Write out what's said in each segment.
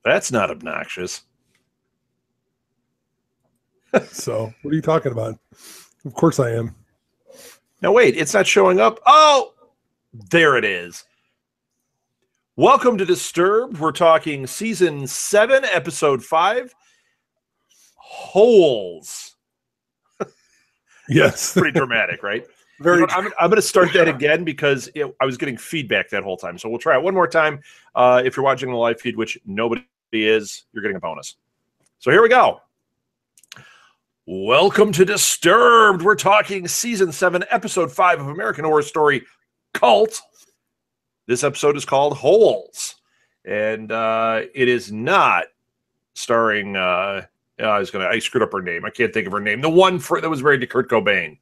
That's not obnoxious. So, what are you talking about? Of course I am. Now, wait, it's not showing up. Oh, there it is. Welcome to Disturbed. We're talking season 7, episode 5, Holes. Yes. Pretty dramatic, right? Very. I'm going to start that again because I was getting feedback that whole time. So we'll try it one more time. If you're watching the live feed, which nobody is, you're getting a bonus. So here we go. Welcome to Disturbed. We're talking season 7, episode 5 of American Horror Story Cult. This episode is called Holes. And it is not starring, I screwed up her name. I can't think of her name. The one that was married to Kurt Cobain.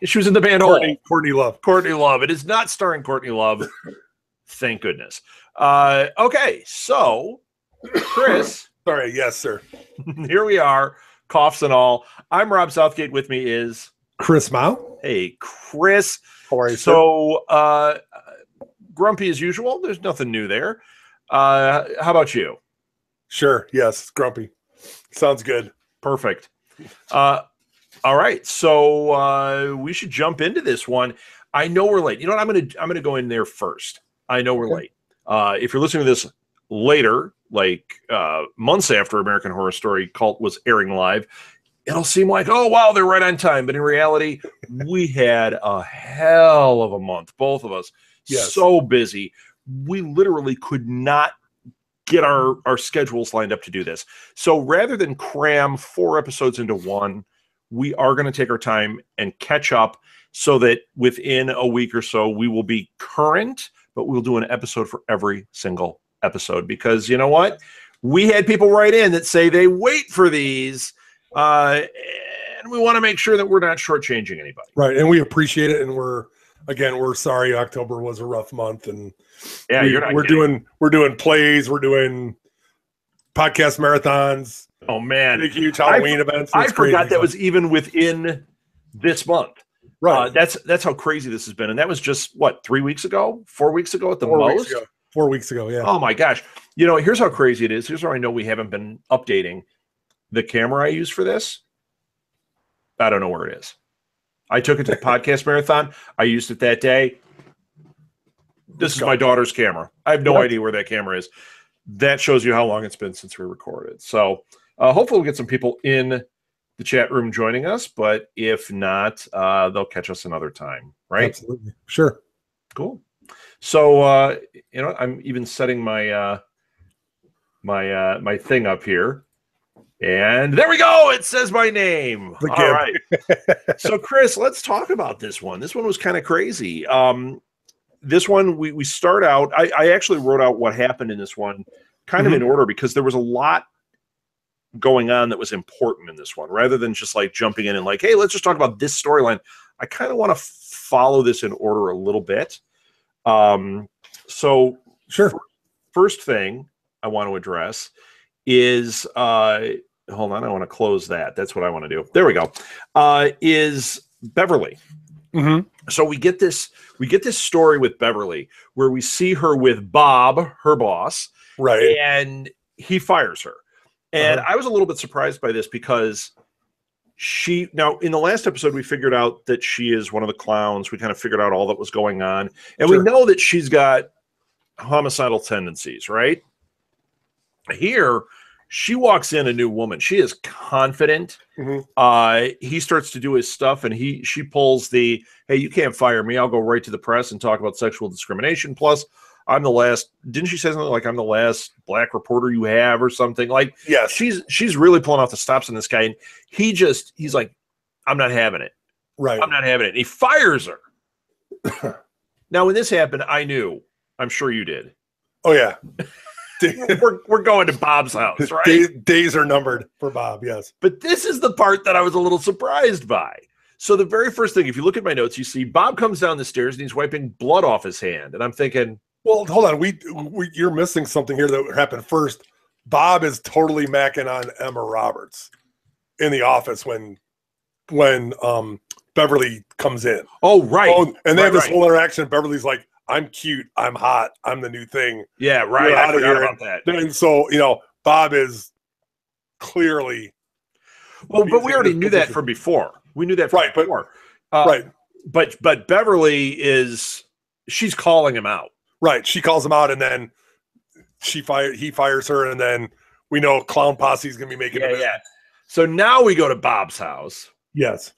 She was in the band Courtney Love. Courtney Love. It is not starring Courtney Love. Thank goodness. Okay, so Chris. Sorry, yes, sir. Here we are, coughs and all. I'm Rob Southgate. With me is Chris Mao. Hey, Chris. How are you, so grumpy as usual. There's nothing new there. How about you? Sure. Yes, grumpy. Sounds good. Perfect. All right, so we should jump into this one. I know we're late. You know what? I'm gonna go in there first. I know we're late. If you're listening to this later, like months after American Horror Story Cult was airing live, it'll seem like, oh wow, they're right on time. But in reality, we had a hell of a month, both of us. Yes. So busy, we literally could not get our schedules lined up to do this. So rather than cram 4 episodes into one, we are going to take our time and catch up so that within a week or so, we will be current, but we'll do an episode for every single episode. Because you know what? We had people write in that say they wait for these, and we want to make sure that we're not shortchanging anybody. Right, and we appreciate it, and we're sorry October was a rough month, and yeah, we're doing plays, we're doing podcast marathons. Oh man, big huge Halloween events. I forgot that was even within this month. Right. That's how crazy this has been. And that was just what, 3 weeks ago, 4 weeks ago at the most? 4 weeks ago. Yeah. Oh my gosh. You know, here's how crazy it is. Here's how I know we haven't been updating the camera I use for this. I don't know where it is. I took it to the podcast marathon. I used it that day. This is my daughter's camera. I have no idea where that camera is. That shows you how long it's been since we recorded. So hopefully we'll get some people in the chat room joining us, but if not, they'll catch us another time, right? Absolutely. Sure. Cool. So, you know, I'm even setting my my thing up here. And there we go. It says my name. All right. So, Chris, let's talk about this one. This one was kind of crazy. This one, we start out, I actually wrote out what happened in this one kind of in order because there was a lot going on that was important in this one rather than just like jumping in and like, hey, let's just talk about this storyline. I kind of want to follow this in order a little bit. So sure. First thing I want to address is, hold on, I want to close that. That's what I want to do. There we go. Is Beverly. So we get this story with Beverly where we see her with Bob, her boss, right, and he fires her. And I was a little bit surprised by this because now in the last episode we figured out that she is one of the clowns. We kind of figured out all that was going on, and we know that she's got homicidal tendencies, right? Here she walks in a new woman. She is confident. He starts to do his stuff, and she pulls the, hey, you can't fire me. I'll go right to the press and talk about sexual discrimination. Plus, I'm the last. Didn't she say something like I'm the last black reporter you have or something? Like, yeah, she's really pulling off the stops on this guy, and he's like, I'm not having it. Right. I'm not having it. And he fires her. Now, when this happened, I knew. I'm sure you did. Oh yeah. we're going to Bob's house, right? Days are numbered for Bob, yes. But this is the part that I was a little surprised by. So the very first thing, if you look at my notes, you see Bob comes down the stairs and he's wiping blood off his hand. And I'm thinking, well, hold on. You're missing something here that happened first. Bob is totally macking on Emma Roberts in the office when Beverly comes in. Oh, right. And they have this whole interaction. Beverly's like, I'm cute, I'm hot, I'm the new thing. Yeah, right. I forgot about that. And so, Bob is clearly. Well, but we already knew that from before. We knew that from before. Right. But Beverly she's calling him out. Right. She calls him out, and then he fires her, and then we know Clown Posse is going to be making a yeah. So now we go to Bob's house. Yes.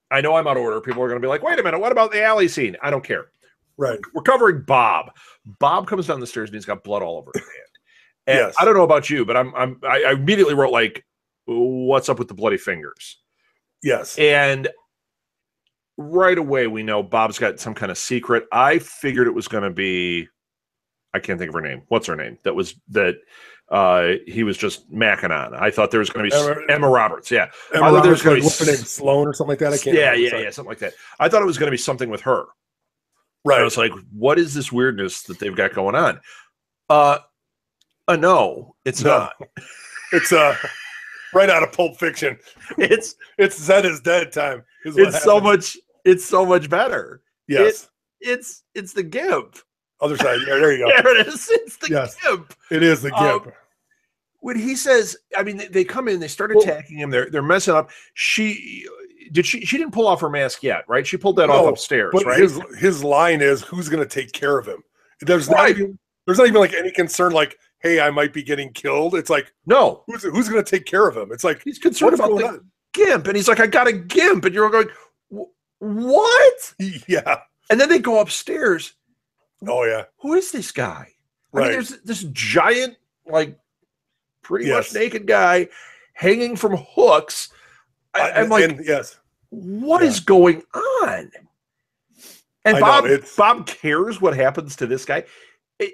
I know I'm out of order. People are going to be like, wait a minute, what about the alley scene? I don't care. Right. We're covering Bob. Bob comes down the stairs and he's got blood all over his hand. And yes. I don't know about you, but I immediately wrote like, what's up with the bloody fingers? Yes. And right away we know Bob's got some kind of secret. I figured it was going to be, I can't think of her name. What's her name? He was just macking on. I thought there was going to be Emma Roberts. Yeah. Emma Roberts, what's her name? Sloan or something like that? I can't remember. Yeah, something like that. I thought it was going to be something with her. Right. And I was like, what is this weirdness that they've got going on? No, it's not. It's right out of Pulp Fiction. It's Zed is dead time. It's so much better. Yes. It's the GIMP. Other side. Yeah, there you go. There it is. It's the GIMP. It is the GIMP. When he says, I mean, they come in, they start attacking him. They're messing up. She didn't pull off her mask yet, right? She pulled that off upstairs, but right? His line is, "Who's going to take care of him?" There's not even like any concern, like, "Hey, I might be getting killed." It's like, no, who's going to take care of him? It's like he's concerned about the GIMP, and he's like, "I got a GIMP," and you're going, "What?" Yeah. And then they go upstairs. Oh yeah. Who is this guy? Right. I mean, there's this giant, like, pretty much naked guy hanging from hooks. I'm like, what is going on? And Bob cares what happens to this guy.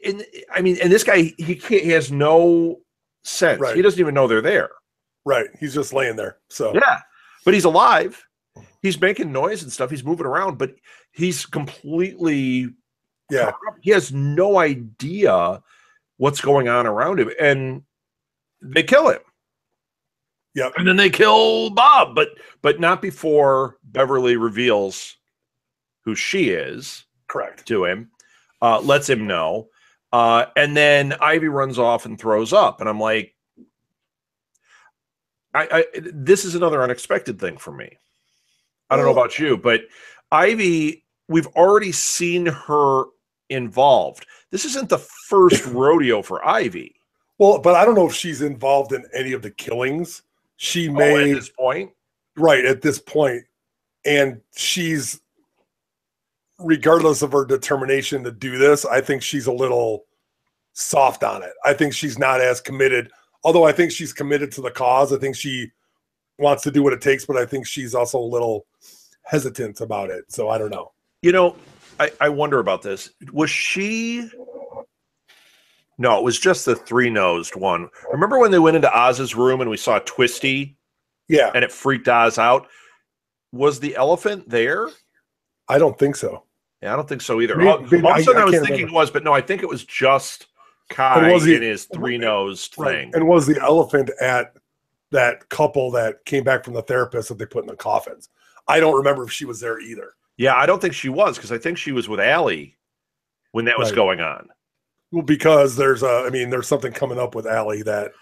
And this guy, he has no sense. Right. He doesn't even know they're there. Right. He's just laying there. So yeah, but he's alive. He's making noise and stuff. He's moving around, but he's completely he has no idea what's going on around him, and they kill him. Yeah, and then they kill Bob, but not before Beverly reveals who she is. Correct. To him, lets him know, and then Ivy runs off and throws up, and I'm like, this is another unexpected thing for me. I don't know about you, but Ivy, we've already seen her involved. This isn't the first rodeo for Ivy. Well, but I don't know if she's involved in any of the killings. She may at this point. Right, at this point. And she's, regardless of her determination to do this, I think she's a little soft on it. I think she's not as committed. Although I think she's committed to the cause. I think she wants to do what it takes, but I think she's also a little hesitant about it. So I don't know. You know, I wonder about this. Was she... No, it was just the three-nosed one. Remember when they went into Oz's room and we saw Twisty? Yeah. And it freaked Oz out? Was the elephant there? I don't think so. Yeah, I don't think so either. All of a sudden I was thinking it was, but no, I think it was just Kai in his three-nosed thing. And was the elephant at that couple that came back from the therapist that they put in the coffins? I don't remember if she was there either. Yeah, I don't think she was, because I think she was with Allie when that was going on. Well, because there's something coming up with Allie that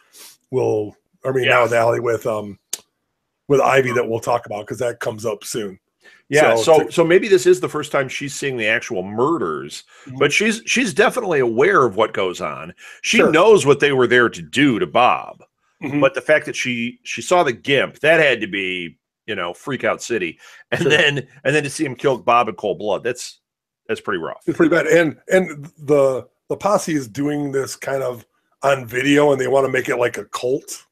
will, now with Allie with Ivy that we'll talk about, because that comes up soon. Yeah, so maybe this is the first time she's seeing the actual murders, but she's definitely aware of what goes on. She knows what they were there to do to Bob. But the fact that she saw the GIMP, that had to be, freak out city. And then to see him kill Bob in cold blood, that's pretty rough. It's pretty bad. And the posse is doing this kind of on video, and they want to make it like a cult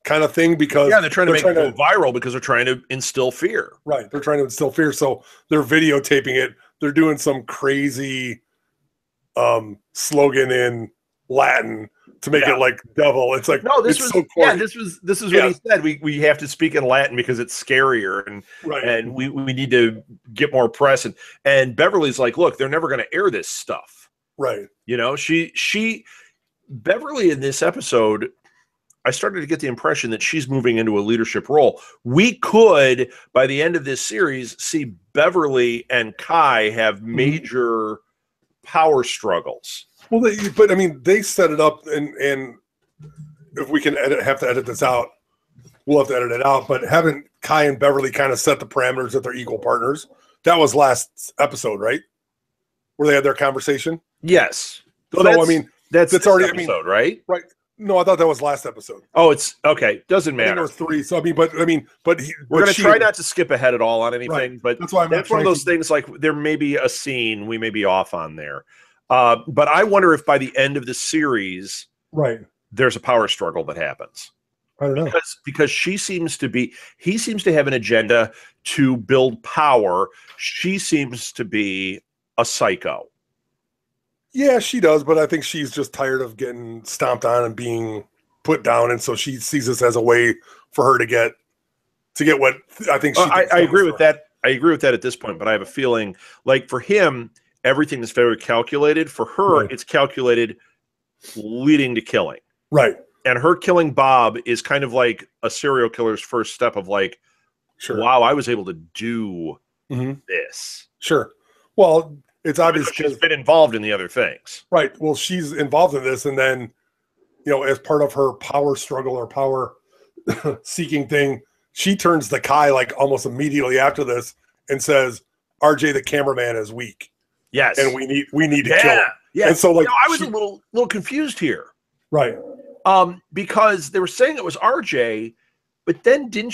kind of thing, because they're trying to make it go viral, because they're trying to instill fear. Right. They're trying to instill fear. So they're videotaping it. They're doing some crazy slogan in Latin to make it like devil. It's like, no, this was so corny. This is what he said. We have to speak in Latin because it's scarier, and we need to get more press. And Beverly's like, look, they're never going to air this stuff. Right. Beverly in this episode, I started to get the impression that she's moving into a leadership role. We could, by the end of this series, see Beverly and Kai have major power struggles. Well, but I mean, they set it up, and if we can have to edit this out, we'll have to edit it out. But haven't Kai and Beverly kind of set the parameters that they're equal partners? That was last episode, right? Where they had their conversation. Yes. So I mean, that's already episode, right? Right. No, I thought that was last episode. Oh, it's okay. Doesn't matter. There were 3. So we're going to try not to skip ahead at all on anything, right. but that's why that's one of those things. Like there may be a scene we may be off on there, but I wonder if by the end of the series, right, there's a power struggle that happens. I don't know because he seems to have an agenda to build power. She seems to be a psycho. Yeah, she does, but I think she's just tired of getting stomped on and being put down, and so she sees this as a way for her to get what I think. I agree with that. I agree with that at this point, but I have a feeling like for him, everything is very calculated. For her, right. It's calculated leading to killing. Right. And her killing Bob is kind of like a serial killer's first step of like, sure. Wow, I was able to do this. Sure. Well, it's obvious she's been involved in the other things. Right. Well, she's involved in this, and then, as part of her power struggle or power seeking thing, she turns to Kai like almost immediately after this and says, RJ, the cameraman, is weak. Yes. And we need to kill him. Yeah. And so like I was a little confused here. Right. Because they were saying it was RJ, but then did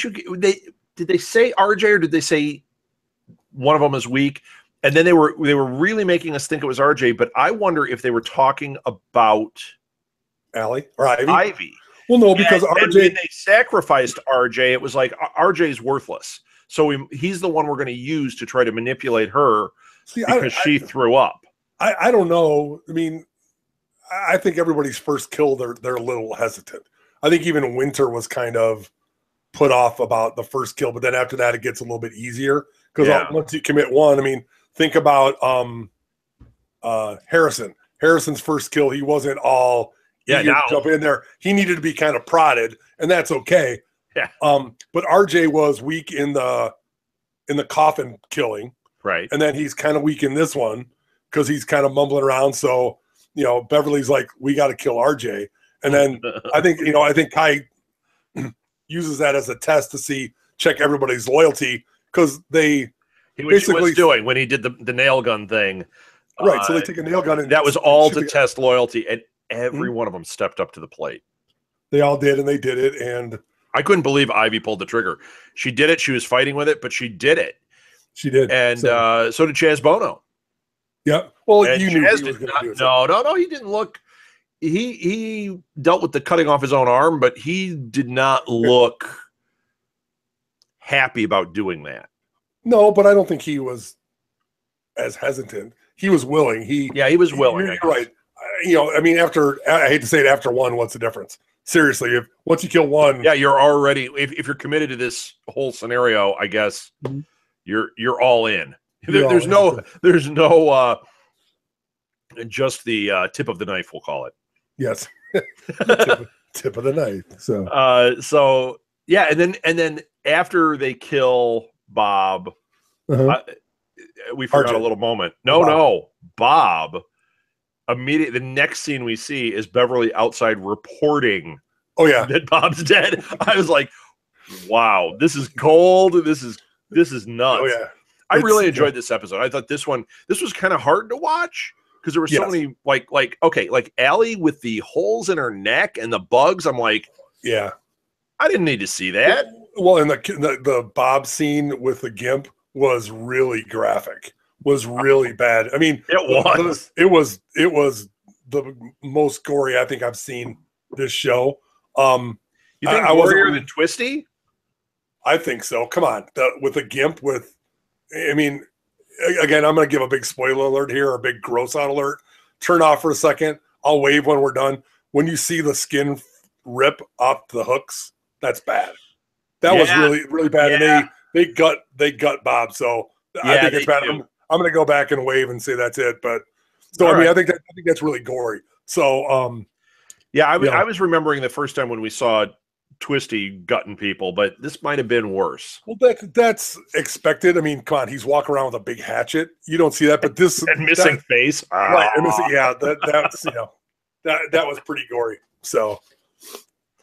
they say RJ or did they say one of them is weak? And then they were really making us think it was RJ, but I wonder if they were talking about Allie or Ivy. Ivy. Well, no, because RJ, and when they sacrificed RJ, it was like RJ's worthless. So he's the one we're going to use to try to manipulate her because she threw up. I don't know. I mean, I think everybody's first kill, they're a little hesitant. I think even Winter was kind of put off about the first kill, but then after that, it gets a little bit easier because once you commit one, I mean, think about Harrison. Harrison's first kill, he wasn't all to jump in there. He needed to be kind of prodded, and that's okay. Yeah. But RJ was weak in the coffin killing, right? And then he's kind of weak in this one because he's kind of mumbling around. So Beverly's like, we got to kill RJ, and then I think Kai uses that as a test to check everybody's loyalty because he basically was doing when he did the nail gun thing. Right. So they take a nail gun and that was all to test loyalty, and every one of them stepped up to the plate. They all did, and they did it. And I couldn't believe Ivy pulled the trigger. She did it. She was fighting with it, but she did it. She did. And so did Chaz Bono. Yeah. Well, and you knew Chaz did not. No. He didn't look. He dealt with the cutting off his own arm, but he did not look happy about doing that. No, but I don't think he was as hesitant. He was willing. He was willing. You're right. I mean, I hate to say it, after one, what's the difference? Seriously, once you kill one, you're already. If you're committed to this whole scenario, I guess you're all in. There's no just the tip of the knife, we'll call it. Yes, tip of the knife. So and then after they kill Bob, we forgot a little moment. Bob. Immediately, the next scene we see is Beverly outside reporting. Oh yeah, that Bob's dead. I was like, "Wow, this is gold. This is nuts." Oh yeah, I really enjoyed this episode. I thought this was kind of hard to watch because there were so many like Allie with the holes in her neck and the bugs. I'm like, yeah, I didn't need to see that. Well, and the Bob scene with the gimp was really graphic. Was really bad. I mean, it was the most gory I think I've seen this show. You think gorier than Twisty? I think so. Come on, with the gimp. I mean, again, I'm going to give a big spoiler alert here, a big gross out alert. Turn off for a second. I'll wave when we're done. When you see the skin rip off the hooks, that's bad. That was really, really bad. And they gut Bob. So I think it's bad. I'm going to go back and wave and say that's it. But so I think that's really gory. So I was remembering the first time when we saw Twisty gutting people, but this might have been worse. Well, that's expected. I mean, come on, he's walking around with a big hatchet. You don't see that, but this and missing face, right? And missing, yeah, that's that was pretty gory. So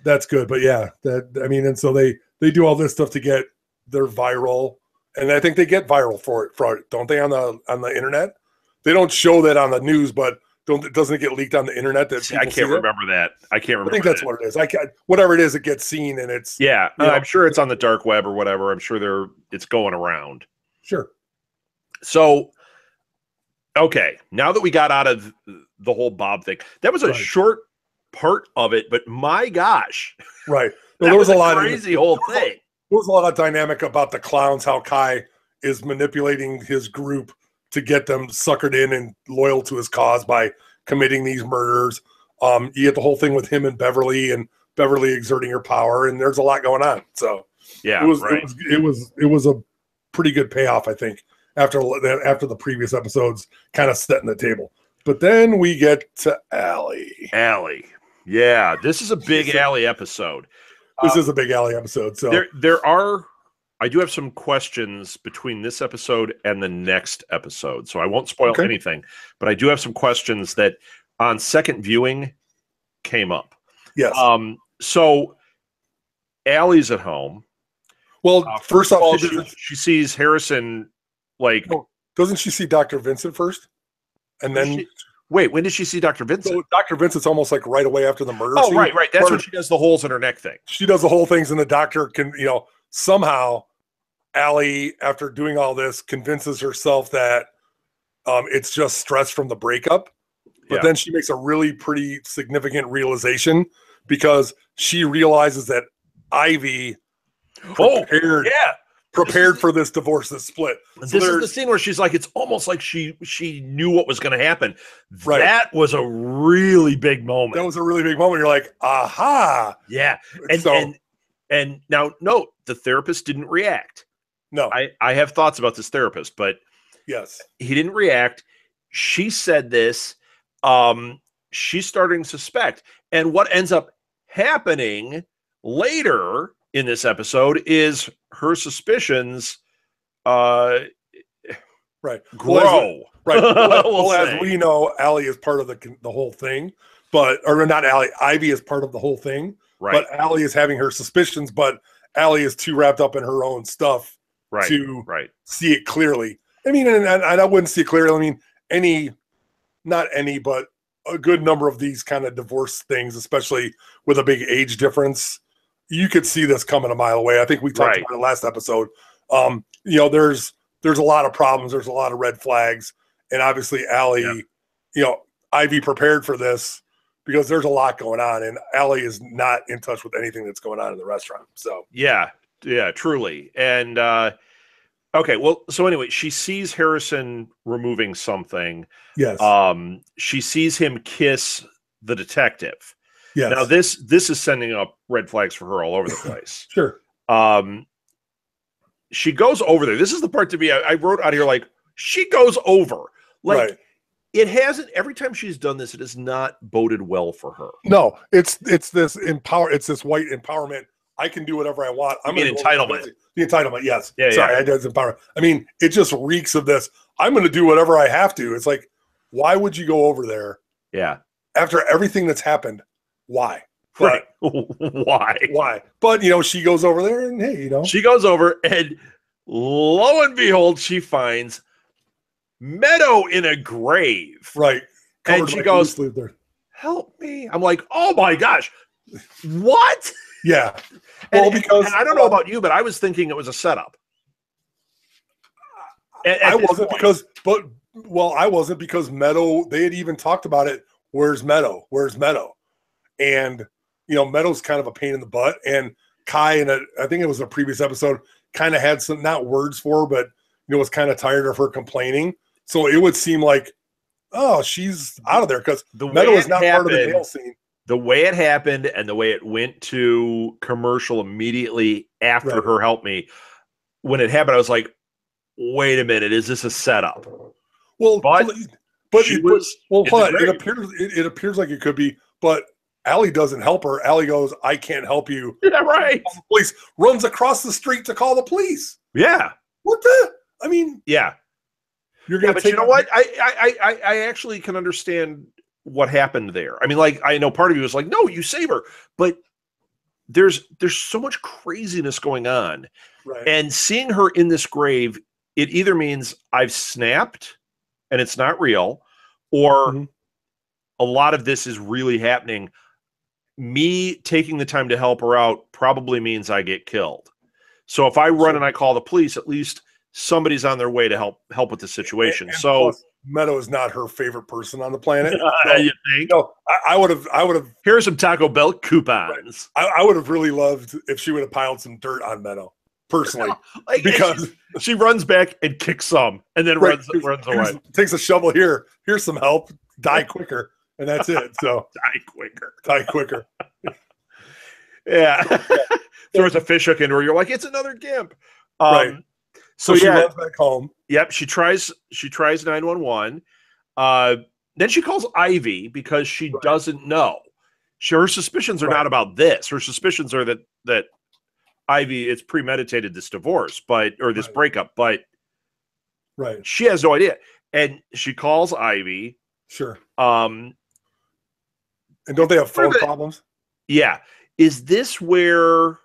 that's good. But yeah, and so they do all this stuff to get their viral, and I think they get viral for it, don't they? On the internet, they don't show that on the news, but doesn't it get leaked on the internet? I can't remember that. I can't remember. I think that's what it is. Whatever it is, it gets seen, and it's I'm sure it's on the dark web or whatever. I'm sure it's going around. Sure. So, okay, now that we got out of the whole Bob thing, that was a short part of it, but my gosh, right? There was a lot of crazy whole thing. There was a lot of dynamic about the clowns, how Kai is manipulating his group to get them suckered in and loyal to his cause by committing these murders. You get the whole thing with him and Beverly exerting her power, and there's a lot going on. So yeah, it was a pretty good payoff, I think, after the previous episodes kind of setting the table. But then we get to Allie. Yeah, this is a big Allie episode. This is a big Allie episode. So I do have some questions between this episode and the next episode, so I won't spoil anything. But I do have some questions that on second viewing came up. Yes. So Allie's at home. Well, first off, she sees Harrison. Doesn't she see Dr. Vincent first? And then wait, when did she see Dr. Vincent? So Dr. Vincent's almost like right away after the murder. Oh, right. That's when she does the holes in her neck thing. She does the whole things, and the doctor can, somehow Allie, after doing all this, convinces herself that it's just stress from the breakup. But then she makes a really pretty significant realization because she realizes that Ivy prepared for this divorce, this split. This is the scene where she's like, it's almost like she knew what was going to happen. Right. That was a really big moment. That was a really big moment. You're like, aha. Yeah. And now, note, the therapist didn't react. No. I have thoughts about this therapist, but yes, he didn't react. She said this. She's starting to suspect. And what ends up happening later in this episode is her suspicions grow. Well, as we know, Allie is part of the whole thing, or not Allie, Ivy is part of the whole thing. Right. But Allie is having her suspicions, but Allie is too wrapped up in her own stuff to see it clearly. I mean, and I wouldn't see it clearly. I mean, but a good number of these kind of divorce things, especially with a big age difference, you could see this coming a mile away. I think we talked about it last episode. There's a lot of problems. There's a lot of red flags. And obviously Allie, Ivy prepared for this because there's a lot going on, and Allie is not in touch with anything that's going on in the restaurant. So yeah, truly. And okay, well, so anyway, she sees Harrison removing something. Yes. She sees him kiss the detective. Yes. Now this is sending up red flags for her all over the place. Sure. She goes over there. This is the part to me. I wrote out here like she goes over. It hasn't. Every time she's done this, it has not boded well for her. No, it's this It's this white empowerment. I can do whatever I want. I mean entitlement. The entitlement. Yes. Yeah. Sorry, I did empowerment. I mean, it just reeks of this. I'm going to do whatever I have to. It's like, why would you go over there? Yeah. After everything that's happened, why? Right. Why? But she goes over there, and hey, she goes over, and lo and behold, she finds Meadow in a grave. Right. And she goes, help me. I'm like, oh my gosh. What? Yeah. Well, because I don't know about you, but I was thinking it was a setup. I wasn't because Meadow, they had even talked about it. Where's Meadow? And, Meadow's kind of a pain in the butt. And Kai, I think it was a previous episode, kind of had some, not words for her, but, was kind of tired of her complaining. So it would seem like, oh, she's out of there because Meadow is not part of the jail scene. The way it happened and the way it went to commercial immediately after her help me, when it happened, I was like, wait a minute, is this a setup? Well, it appears like it could be, but Allie doesn't help her. Allie goes, I can't help you. Yeah, right. The police runs across the street to call the police. Yeah. What the? I mean, yeah. You're gonna but you know what? I actually can understand what happened there. I mean, like, I know part of you was like, no, you save her, but there's so much craziness going on. Right. And seeing her in this grave, it either means I've snapped and it's not real, or a lot of this is really happening. Me taking the time to help her out probably means I get killed. So if I run and I call the police, at least somebody's on their way to help with the situation. And so plus, Meadow is not her favorite person on the planet. So, you think? No, I would have. Here's some Taco Bell coupons. Right. I would have really loved if she would have piled some dirt on Meadow, personally, like, because she runs back and kicks some, and then runs away. Takes a shovel here. Here's some help. Die quicker, and that's it. So Die quicker. Yeah. Throws a fish hook into her. You're like, it's another gimp. Right. So she runs back home. Yep. She tries 911. Then she calls Ivy because she doesn't know. Her suspicions are not about this. Her suspicions are that Ivy, it's premeditated, this divorce, or this breakup, but she has no idea. And she calls Ivy. Sure. And don't they have phone problems? Yeah. Is this where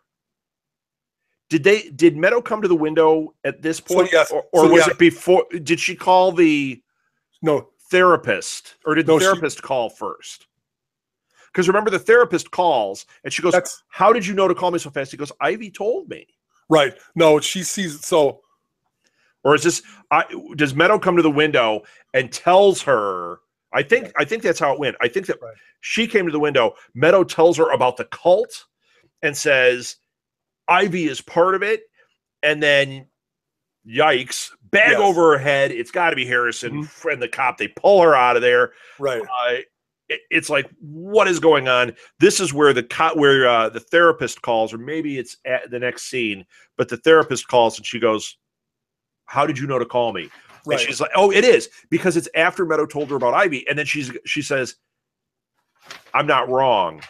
did Meadow come to the window at this point? So, yes. Or was it before? Did she call the therapist, or did the therapist call first? Because remember, the therapist calls and she goes, how did you know to call me so fast? He goes, Ivy told me. Right. No, she sees or is this does Meadow come to the window and tells her? I think that's how it went. I think that she came to the window. Meadow tells her about the cult and says Ivy is part of it. And then, yikes, bag over her head. It's got to be Harrison and the cop. They pull her out of there. Right. It's like, what is going on? This is where the therapist calls, or maybe it's at the next scene, but the therapist calls and she goes, how did you know to call me? Right. And she's like, oh, it is, because it's after Meadow told her about Ivy. And then she says, I'm not wrong.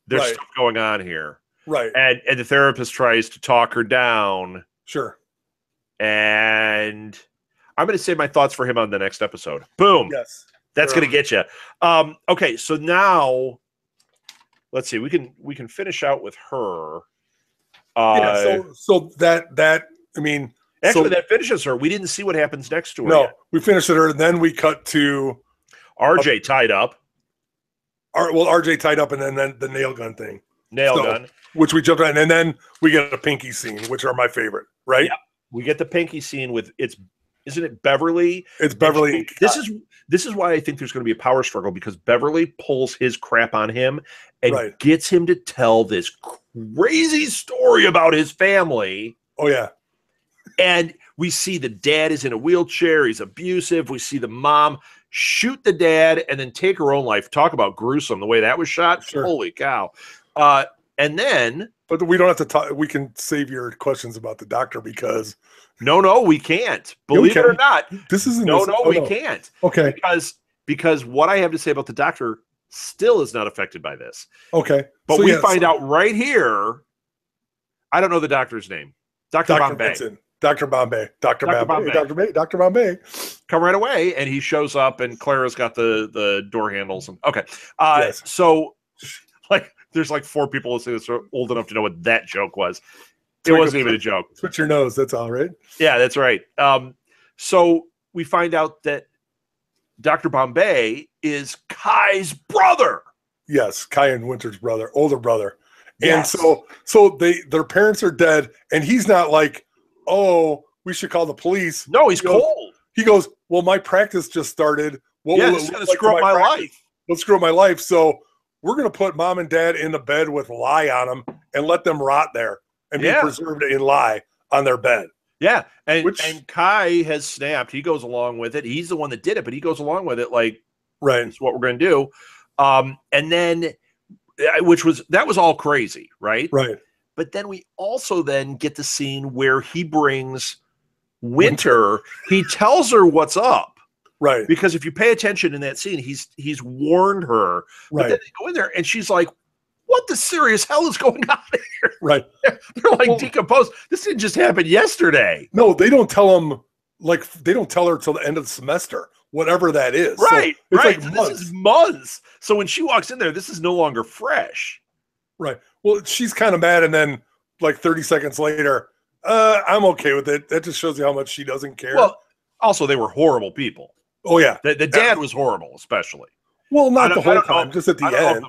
There's stuff going on here. Right. And the therapist tries to talk her down. Sure. And I'm going to save my thoughts for him on the next episode. Boom. Yes. That's going to get you. Okay. So now let's see, we can finish out with her. So that, I mean, actually, that finishes her. We didn't see what happens next to her. No, yet. we finished her, and then we cut to RJ tied up. RJ tied up, and then the nail gun thing. Gun. Which we jumped on, and then we get a pinky scene, which are my favorite, right? Yeah. We get the pinky scene with isn't it Beverly? It's Beverly. This is why I think there's going to be a power struggle, because Beverly pulls his crap on him and gets him to tell this crazy story about his family. Oh yeah. And we see the dad is in a wheelchair. He's abusive. We see the mom shoot the dad and then take her own life. Talk about gruesome, the way that was shot. Sure. Holy cow. And then... But we don't have to talk. We can save your questions about the doctor, because... No, we can't. Believe it or not. This isn't... We can't. Okay. Because what I have to say about the doctor still is not affected by this. Okay. But we find out right here... I don't know the doctor's name. Dr. Bombay. Benson. Dr. Bombay. Dr. Bombay. Come right away, and he shows up, and Clara's got the door handles. Okay. So, like, there's like 4 people listening that's old enough to know what that joke was. It wasn't even a joke. Switch your nose. That's all right. Yeah, that's right. So we find out that Dr. Bombay is Kai's brother. Yes, Kai and Winter's brother, older brother. Yes. And so their parents are dead, and he's not like, oh, we should call the police. No, he's cold. He goes, well, my practice just started. This is going to screw up my life. Let's screw up my life. So we're going to put mom and dad in the bed with lye on them and let them rot there and be preserved in lye on their bed. Yeah. And Kai has snapped. He goes along with it. He's the one that did it, but he goes along with it like, it's what we're going to do. And then, that was all crazy, right? Right. But then we also then get the scene where he brings Winter. He tells her what's up. Right. Because if you pay attention in that scene, he's warned her. But then they go in there and she's like, what the serious hell is going on here? Right. They're like decomposed. This didn't just happen yesterday. No, they don't tell them, like, they don't tell her till the end of the semester, whatever that is. Right. So it's right. like So this is months. So when she walks in there, this is no longer fresh. Right. Well, she's kind of mad. And then like 30 seconds later, I'm okay with it. That just shows you how much she doesn't care. Well, also, they were horrible people. Oh, yeah. The dad was horrible, especially. Well, not the whole time, just at the end.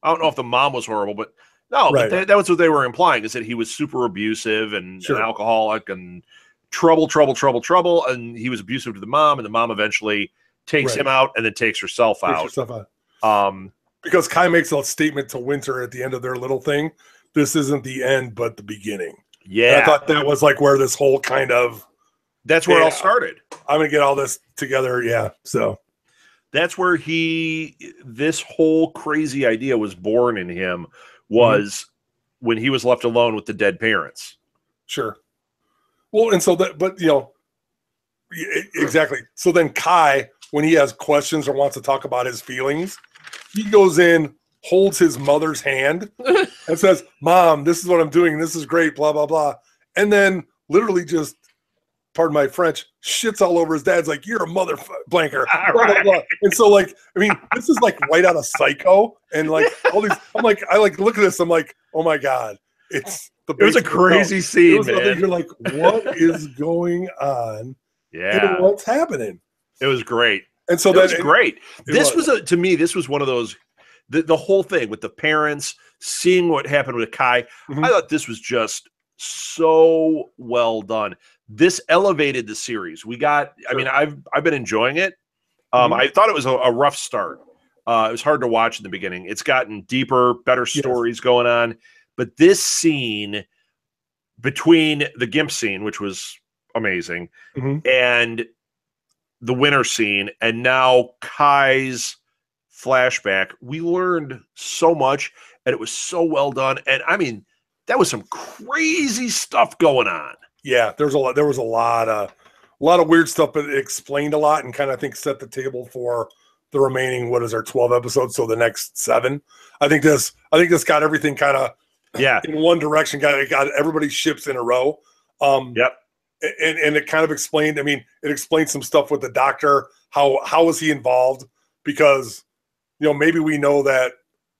I don't know if the mom was horrible, but no, Right. but that was what they were implying, is that he was super abusive and an alcoholic and trouble. And he was abusive to the mom, and the mom eventually takes him out and then takes herself out. Because Kai makes a statement to Winter at the end of their little thing. This isn't the end, but the beginning. Yeah. And I thought that was like where this whole kind of. That's where it all started. I'm going to get all this together. Yeah. So. That's where this whole crazy idea was born in him, was when he was left alone with the dead parents. Sure. Well, and so that, but exactly. So then Kai, when he has questions or wants to talk about his feelings, he goes in, holds his mother's hand and says, Mom, this is what I'm doing. This is great, blah, blah, blah. And then literally just, pardon my French, shits all over his dad's like, you're a mother blanker. Blah, blah, blah. And so like, I mean, this is like right out of Psycho. And like all these, I'm like, I like look at this. I'm like, oh my God. It was a crazy scene, man. You're like, what is going on? Yeah. And what's happening? It was great. And so that's great. This was to me, this was one of those, the whole thing with the parents, seeing what happened with Kai. I thought this was just so well done. This elevated the series. We got, I mean, I've been enjoying it. I thought it was a rough start. It was hard to watch in the beginning. It's gotten deeper, better stories going on. But this scene between the GIMP scene, which was amazing, and the winter scene, and now Kai's flashback, we learned so much, and it was so well done. And I mean, that was some crazy stuff going on. Yeah, there was a lot of weird stuff, but it explained a lot and kind of, I think, set the table for the remaining, what is our 12 episodes? So the next 7. I think this got everything kind of in one direction, got everybody's ships in a row. Yep. And it kind of explained, I mean, it explained some stuff with the doctor. How was he involved? Because, maybe we know that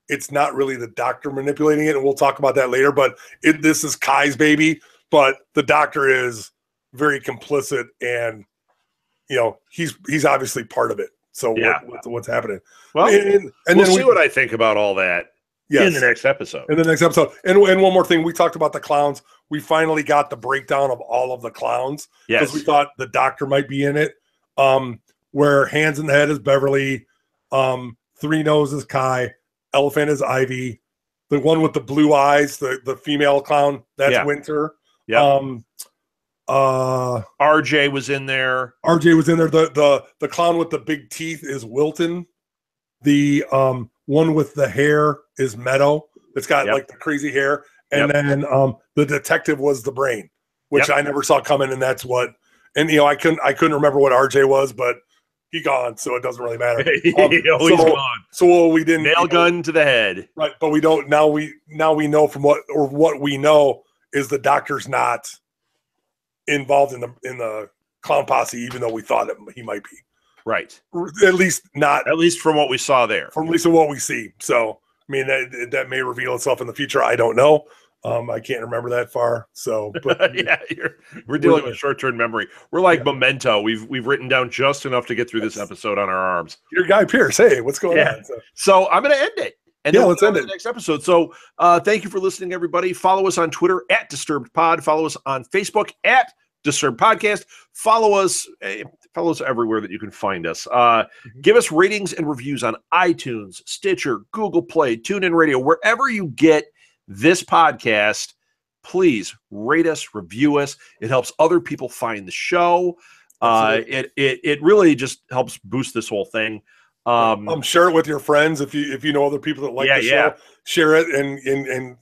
it's not really the doctor manipulating it, and we'll talk about that later, but this is Kai's baby, but the doctor is very complicit, and, he's obviously part of it. So what's happening? Well, and we'll see what I think about all that in the next episode. And one more thing, we talked about the clowns. We finally got the breakdown of all of the clowns because we thought the doctor might be in it. Where Hands in the Head is Beverly, Three Nose is Kai, Elephant is Ivy, the one with the blue eyes, the female clown, that's Winter. RJ was in there. RJ was in there. The clown with the big teeth is Wilton. The one with the hair is Meadow. It's got like the crazy hair. And then the detective was the Brain, which I never saw coming, and that's what. And I couldn't remember what RJ was, but he gone, so it doesn't really matter. He's gone. So we didn't nail gun to the head, right? But we don't now. We know from what we know is the doctor's not involved in the clown posse, even though we thought he might be. Right. At least from what we saw there. From at least what we see. So I mean that may reveal itself in the future. I don't know. I can't remember that far. So, but we're dealing with short-term memory. We're like Memento. We've written down just enough to get through this episode on our arms. Your Guy Pearce. Hey, what's going on? So I'm going to end it. And let's end it. The next episode. So thank you for listening, everybody. Follow us on Twitter @DisturbedPod. Follow us on Facebook @DisturbedPodcast. Follow us everywhere that you can find us. Give us ratings and reviews on iTunes, Stitcher, Google Play, TuneIn Radio, wherever you get this podcast. Please rate us, review us. It helps other people find the show. It really just helps boost this whole thing. Share it with your friends if you know other people that like the show. Share it and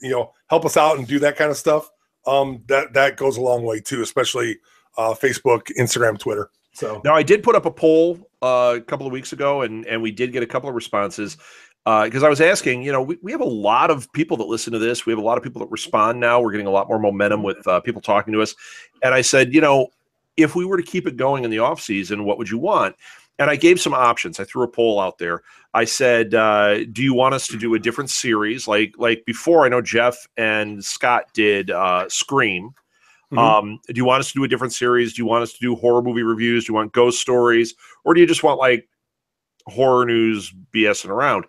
help us out and do that kind of stuff. That goes a long way too, especially Facebook, Instagram, Twitter. So now I did put up a poll a couple of weeks ago, and we did get a couple of responses because I was asking, we have a lot of people that listen to this. We have a lot of people that respond now. We're getting a lot more momentum with people talking to us. And I said, if we were to keep it going in the off season, what would you want? And I gave some options. I threw a poll out there. I said, do you want us to do a different series? Like before, I know Jeff and Scott did Scream. Mm-hmm. Do you want us to do a different series? Do you want us to do horror movie reviews? Do you want ghost stories? Or do you just want like horror news BSing around?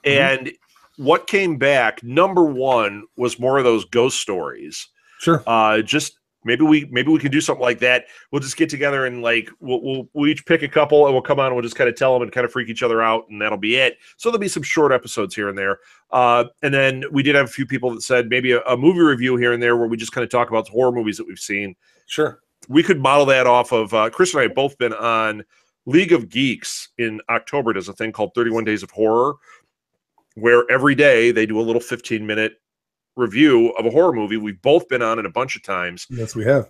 And what came back, number one, was more of those ghost stories. Sure. Just maybe we can do something like that. We'll just get together and like we'll each pick a couple and we'll come on and we'll just kind of tell them and kind of freak each other out, and that'll be it. So there'll be some short episodes here and there. And then we did have a few people that said maybe a movie review here and there where we just kind of talk about the horror movies that we've seen. Sure. We could model that off of Chris and I have both been on League of Geeks in October. Does a thing called 31 Days of Horror, where every day they do a little 15-minute review of a horror movie. We've both been on it a bunch of times. Yes, we have.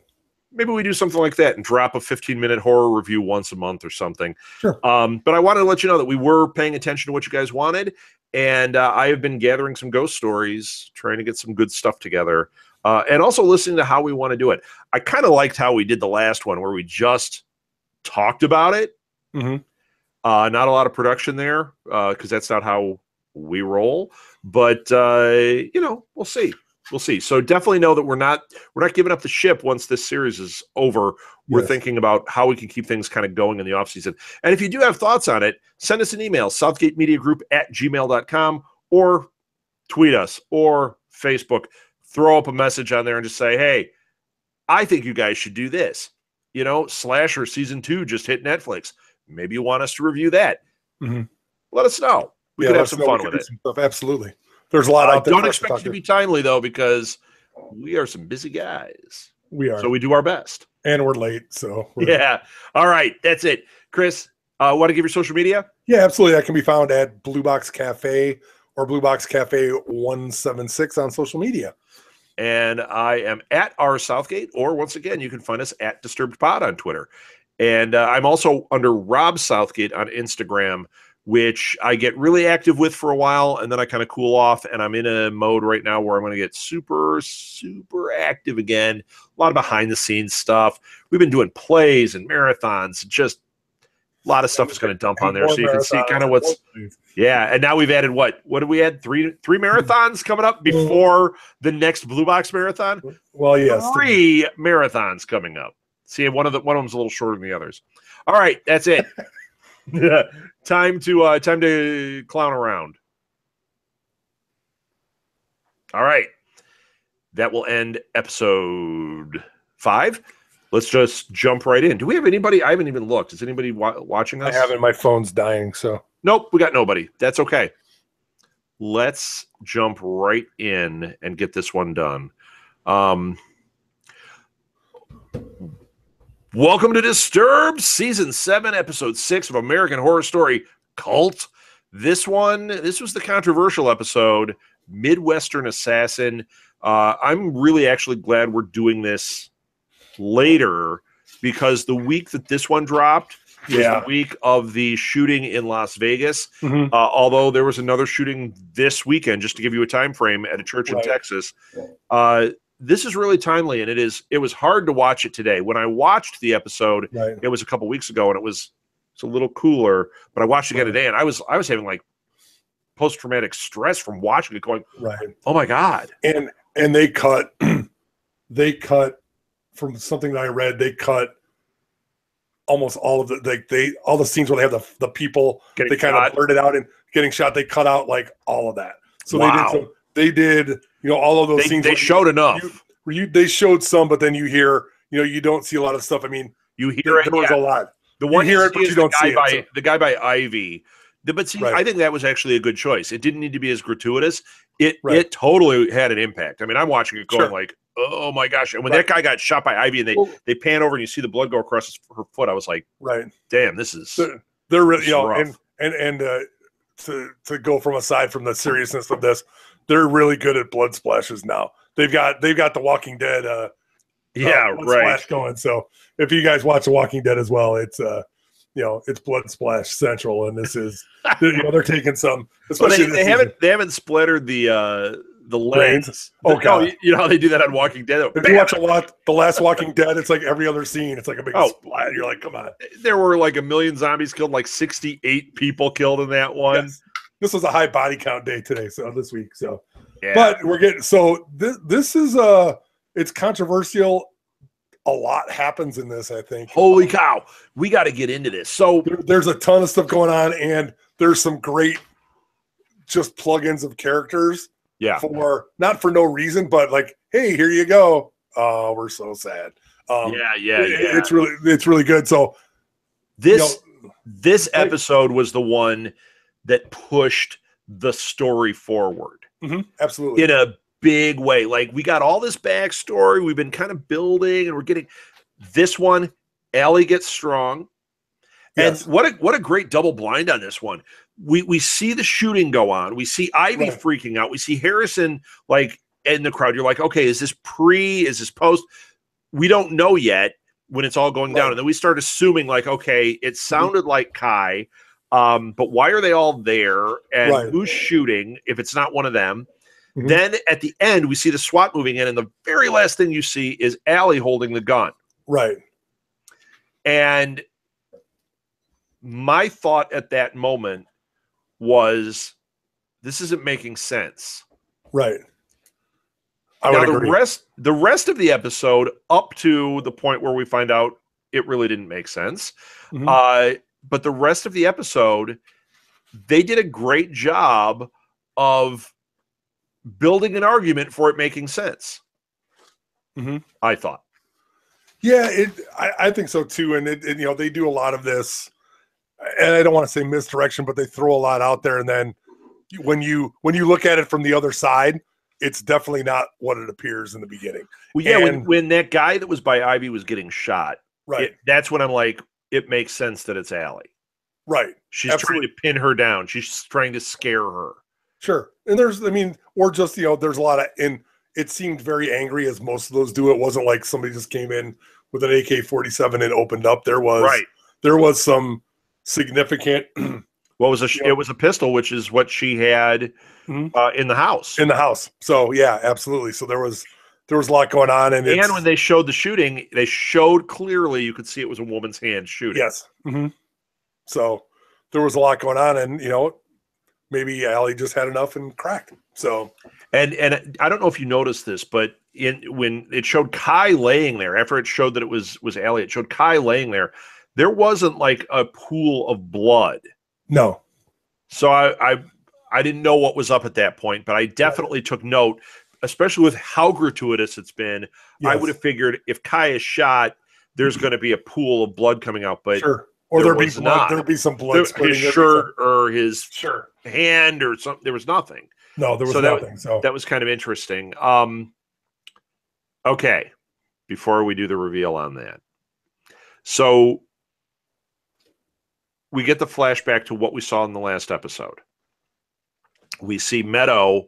Maybe we do something like that and drop a 15-minute horror review once a month or something. Sure. But I wanted to let you know that we were paying attention to what you guys wanted, and I have been gathering some ghost stories, trying to get some good stuff together, and also listening to how we want to do it. I kind of liked how we did the last one, where we just talked about it. Mm-hmm. Not a lot of production there, because that's not how we roll. But we'll see. We'll see. So definitely know that we're not giving up the ship once this series is over. We're thinking about how we can keep things kind of going in the off season. And if you do have thoughts on it, send us an email, southgatemediagroup@gmail.com, or tweet us or Facebook. Throw up a message on there and just say, hey, I think you guys should do this. Slasher season 2 just hit Netflix. Maybe you want us to review that. Mm-hmm. Let us know. We could have some fun with it. Absolutely. There's a lot out there. Don't expect it to be timely, though, because we are some busy guys. We are. So we do our best. And we're late. So yeah. All right. That's it. Chris, want to give your social media? Yeah, absolutely. That can be found at Blue Box Cafe or Blue Box Cafe 176 on social media. And I am at R Southgate, or once again, you can find us at Disturbed Pod on Twitter. And I'm also under Rob Southgate on Instagram, which I get really active with for a while, and then I kind of cool off, and I'm in a mode right now where I'm going to get super, super active again. A lot of behind-the-scenes stuff. We've been doing plays and marathons. Just a lot of stuff is going to dump on there, so you can see kind of what's – yeah, and now we've added what did we add? Three marathons coming up before the next Blue Box Marathon? Well, yes. 3 marathons coming up. See, one of them's a little shorter than the others. All right, that's it. Time to clown around. All right, that will end episode 5. Let's just jump right in. Do we have anybody? I haven't even looked. Is anybody watching us? I haven't. My phone's dying. So nope, we got nobody. That's okay. Let's jump right in and get this one done. Welcome to Disturbed, Season 7, Episode 6 of American Horror Story Cult. This was the controversial episode, Midwestern Assassin. I'm really actually glad we're doing this later, because the week that this one dropped was the week of the shooting in Las Vegas. Mm-hmm. Although there was another shooting this weekend, just to give you a time frame, at a church in Texas. This is really timely, and it was hard to watch it today. When I watched the episode, it was a couple weeks ago, and it's a little cooler, but I watched it again today, and I was having like post-traumatic stress from watching it, going, oh my God. And they cut from something that I read, they cut almost all of all the scenes where they have the people getting they kind of blurted out and getting shot. They cut out like all of that. So they did all of those scenes. They showed enough. They showed some, but then you hear, you don't see a lot of stuff. I mean, you hear there was a lot. The one you hear it, but you don't see it. The guy by Ivy. But see, I think that was actually a good choice. It didn't need to be as gratuitous. It totally had an impact. I mean, I'm watching it going like, oh my gosh. And when that guy got shot by Ivy and they pan over and you see the blood go across her foot, I was like, damn, this is they're really rough. and to go from aside from the seriousness of this, they're really good at blood splashes now. They've got the Walking Dead Yeah, blood right. splash going. So if you guys watch The Walking Dead as well, it's it's blood splash central, and this is they're taking some, especially they haven't splattered the brains. legs. Oh god, you know how they do that on Walking Dead. If you watch the last Walking Dead, it's like every other scene. It's like a big splat. You're like, come on. There were like 1 million zombies killed, like 68 people killed in that one. Yes. This was a high body count day today, so this week. So, yeah. But we're getting this is it's controversial. A lot happens in this, I think. Holy cow, we got to get into this. So there's a ton of stuff going on, and there's some great just plugins of characters. Yeah. For not for no reason, but like, hey, here you go. Oh, we're so sad. It's really good. So this episode was the one that pushed the story forward. Mm-hmm, absolutely. In a big way. Like, we got all this backstory we've been kind of building, and we're getting this one. Allie gets strong. Yes. And what a great double blind on this one. We see the shooting go on. We see Ivy freaking out. We see Harrison like in the crowd. You're like, okay, is this pre? Is this post? We don't know yet when it's all going down. And then we start assuming like, okay, it sounded like Kai, but why are they all there? And who's shooting if it's not one of them? Mm-hmm. Then at the end, we see the SWAT moving in, and the very last thing you see is Allie holding the gun. Right. And my thought at that moment was, this isn't making sense. Right. Now, the rest of the episode, up to the point where we find out it really didn't make sense. Mm-hmm. But the rest of the episode, they did a great job of building an argument for it making sense. Mm-hmm. I thought. Yeah, I think so too. And they do a lot of this, and I don't want to say misdirection, but they throw a lot out there. And then when you look at it from the other side, it's definitely not what it appears in the beginning. Well, yeah, when that guy that was by Ivy was getting shot, that's when I'm like, it makes sense that it's Allie. Right. She's trying to pin her down. She's trying to scare her. Sure. And there's a lot of, and it seemed very angry as most of those do. It wasn't like somebody just came in with an AK-47 and opened up. There was some significant. It was a pistol, which is what she had in the house. In the house. So yeah, absolutely. So there was a lot going on, and when they showed the shooting, they showed clearly you could see it was a woman's hand shooting. Yes. Mm-hmm. So there was a lot going on, and maybe Allie just had enough and cracked. So and I don't know if you noticed this, but when it showed Kai laying there, after it showed that it was Allie, it showed Kai laying there. There wasn't like a pool of blood. No. So I didn't know what was up at that point, but I definitely took note, especially with how gratuitous it's been. Yes. I would have figured if Kai is shot, there's going to be a pool of blood coming out, but sure. Or there'd be blood. There'd be some blood. His shirt or his hand or something. There was nothing. No, there was nothing. So that was kind of interesting. Okay, before we do the reveal on that, so we get the flashback to what we saw in the last episode. We see Meadow.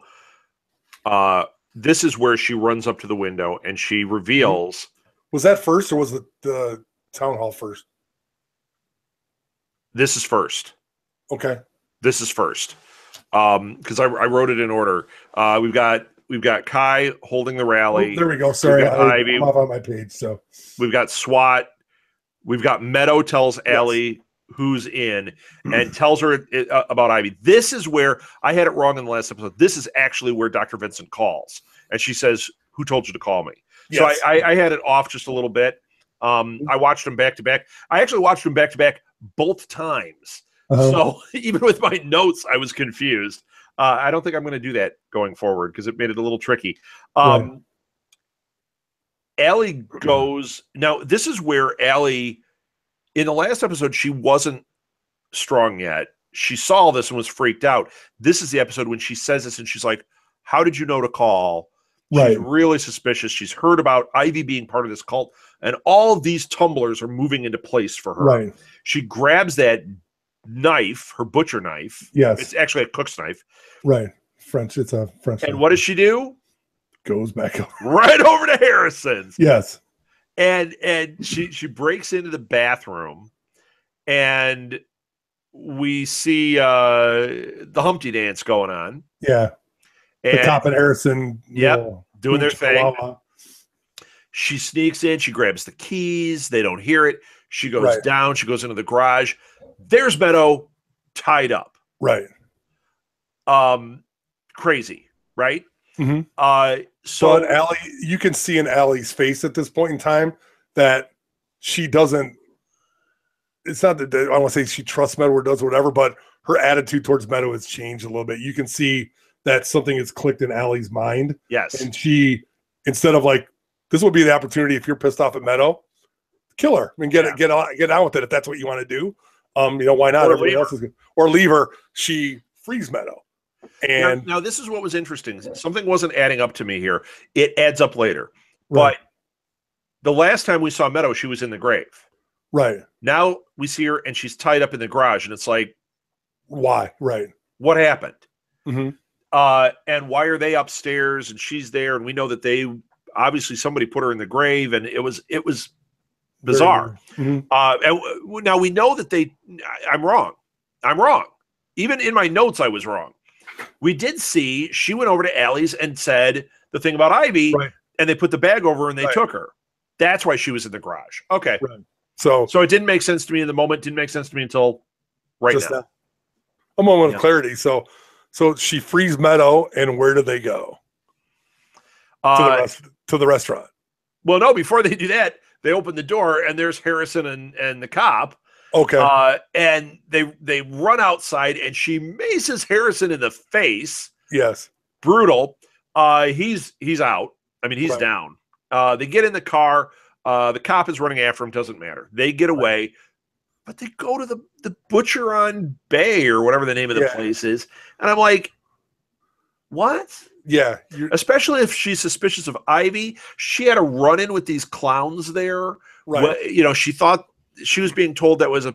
This is where she runs up to the window and she reveals. Was that first, or was the town hall first? This is first. Okay. This is first. Because I wrote it in order. We've got Kai holding the rally. Oh, there we go. Sorry, I'm off on my page. So we've got SWAT. We've got Meadow tells Allie who's in and tells her about Ivy. This is where I had it wrong in the last episode. This is actually where Dr. Vincent calls, and she says, "Who told you to call me?" Yes. So I had it off just a little bit. I watched them back to back. I actually watched them back to back both times. So even with my notes, I was confused. I don't think I'm going to do that going forward because it made it a little tricky. Allie goes, now this is where Allie, in the last episode, she wasn't strong yet. She saw this and was freaked out. This is the episode when she says this and she's like, how did you know to call? She's really suspicious. She's heard about Ivy being part of this cult, and all of these tumblers are moving into place for her. Right. She grabs that knife, her butcher knife. Yes. It's actually a cook's knife. Right. French. It's a French And knife. what does she do? Goes back over. Right over to Harrison's. Yes. And she breaks into the bathroom, and we see the Humpty dance going on. Yeah. The cop and Harrison, doing their thing. She sneaks in. She grabs the keys. They don't hear it. She goes down. She goes into the garage. There's Meadow tied up. Right. Crazy, right? Mm-hmm. So but Allie, you can see in Allie's face at this point in time that she doesn't. It's not that I don't want to say she trusts Meadow or does whatever, but her attitude towards Meadow has changed a little bit. You can see that something has clicked in Allie's mind. Yes. And she, instead of like, this would be the opportunity if you're pissed off at Meadow, kill her. I mean, get on with it if that's what you want to do. Why not? Everybody else is good. Or leave her. She frees Meadow. And now this is what was interesting. Something wasn't adding up to me here. It adds up later. Right. But the last time we saw Meadow, she was in the grave. Right. Now we see her and she's tied up in the garage, and it's like, why? Right. What happened? Mm-hmm. And why are they upstairs and she's there? And we know that they obviously somebody put her in the grave, and it was bizarre. Mm-hmm. And now we know that I'm wrong. Even in my notes, I was wrong. We did see she went over to Allie's and said the thing about Ivy, and they put the bag over her and they took her. That's why she was in the garage. Okay. Right. So it didn't make sense to me in the moment. Didn't make sense to me until now. A moment of clarity. So she frees Meadow, and where do they go? To the restaurant. Well, no, before they do that, they open the door and there's Harrison and the cop. Okay. And they run outside and she maces Harrison in the face. Yes. Brutal. He's out. I mean, he's down. They get in the car. The cop is running after him. Doesn't matter. They get away. But they go to the Butcher on Bay or whatever the name of the place is. And I'm like, what? Yeah. Especially if she's suspicious of Ivy. She had a run-in with these clowns there. Right. She thought she was being told that was a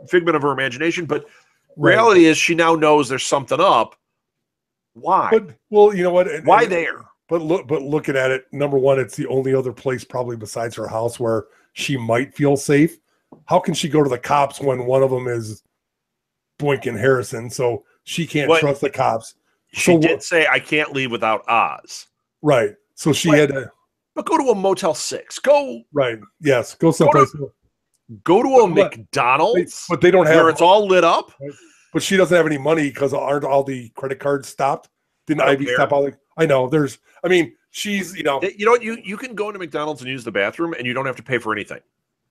figment of her imagination. But reality is she now knows there's something up. Why? But, well, you know what? Why there? But looking at it, number one, it's the only other place probably besides her house where she might feel safe. How can she go to the cops when one of them is Boynton Harrison? So she can't trust the cops. She did say, I can't leave without Oz. Right. So she had to. But go to a Motel 6. Go. Right. Yes. Go someplace. Go to a McDonald's. But they don't have. Where it's all lit up. Right? But she doesn't have any money because aren't all the credit cards stopped? Didn't Ivy stop all the. I know. She's, You know what? You can go into McDonald's and use the bathroom and you don't have to pay for anything.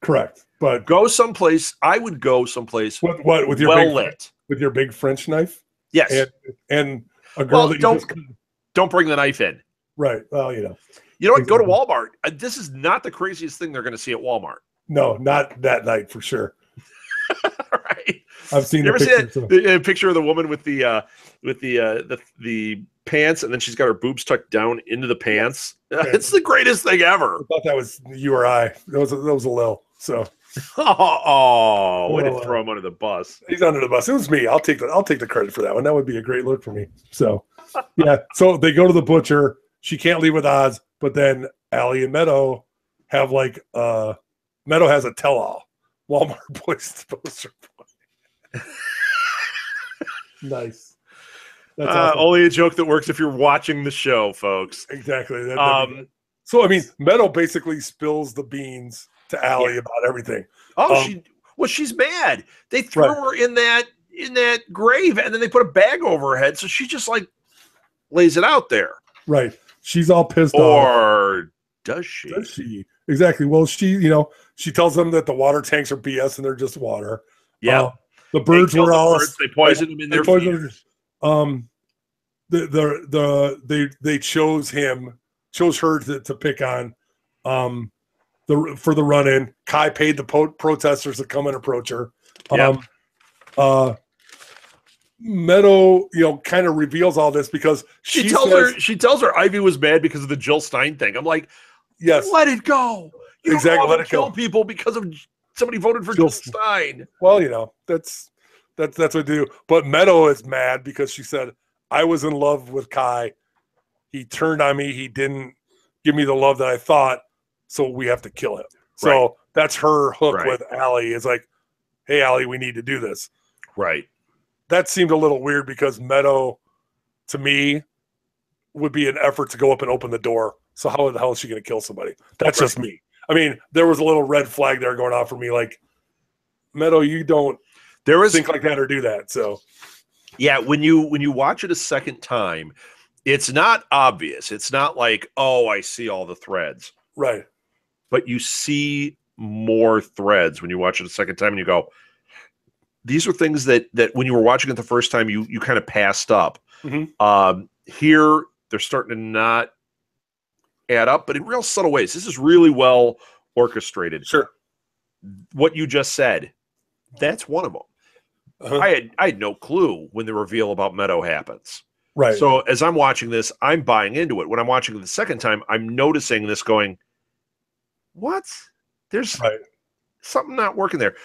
Correct. But go someplace. I would go someplace with your lit with your big French knife. Yes. And a girl don't bring the knife in. Right. Well, You know what? Go to Walmart. This is not the craziest thing they're going to see at Walmart. No, not that night for sure. Right. I've seen. You ever see a picture of the woman with the pants, and then she's got her boobs tucked down into the pants? Yeah. It's the greatest thing ever. I thought that was you or I. That was a Lil. So. Way to throw him under the bus. He's under the bus. It was me. I'll take the credit for that one. That would be a great look for me. So, yeah. So they go to the Butcher. She can't leave with Oz, but then Allie and Meadow have Meadow has a tell-all. Walmart boys poster boy. Nice. That's awesome. Only a joke that works if you're watching the show, folks. Exactly. So Meadow basically spills the beans to Allie about everything. She's mad. They threw her in that grave, and then they put a bag over her head, so she just lays it out there. Right. She's all pissed off. Or does she? Does she? Exactly. Well, she tells them that the water tanks are BS and they're just water. Yeah. The birds were all. They poisoned them in their feet. They chose her to pick on. For the run-in, Kai paid the protesters to come and approach her. Meadow, kind of reveals all this because she tells her Ivy was mad because of the Jill Stein thing. I'm like, yes, let it go. You exactly, don't kill people because of somebody voted for Jill Stein. Well, that's what they do. But Meadow is mad because she said, I was in love with Kai. He turned on me. He didn't give me the love that I thought. so we have to kill him. So that's her hook with Allie. Is like, hey, Allie, we need to do this. Right. That seemed a little weird because Meadow, to me, would be an effort to go up and open the door. So how the hell is she going to kill somebody? That's just me. I mean, there was a little red flag there going off for me. Like, Meadow, you don't think like that or do that. So, yeah, when you watch it a second time, it's not obvious. It's not like, oh, I see all the threads. Right. But you see more threads when you watch it a second time and you go, these are things that when you were watching it the first time, you kind of passed up. Here, they're starting to not add up, but in real subtle ways. This is really well orchestrated. Sure. What you just said, that's one of them. I had no clue when the reveal about Meadow happens. Right. So as I'm watching this, I'm buying into it. When I'm watching it the second time, I'm noticing this going, what? There's something not working there.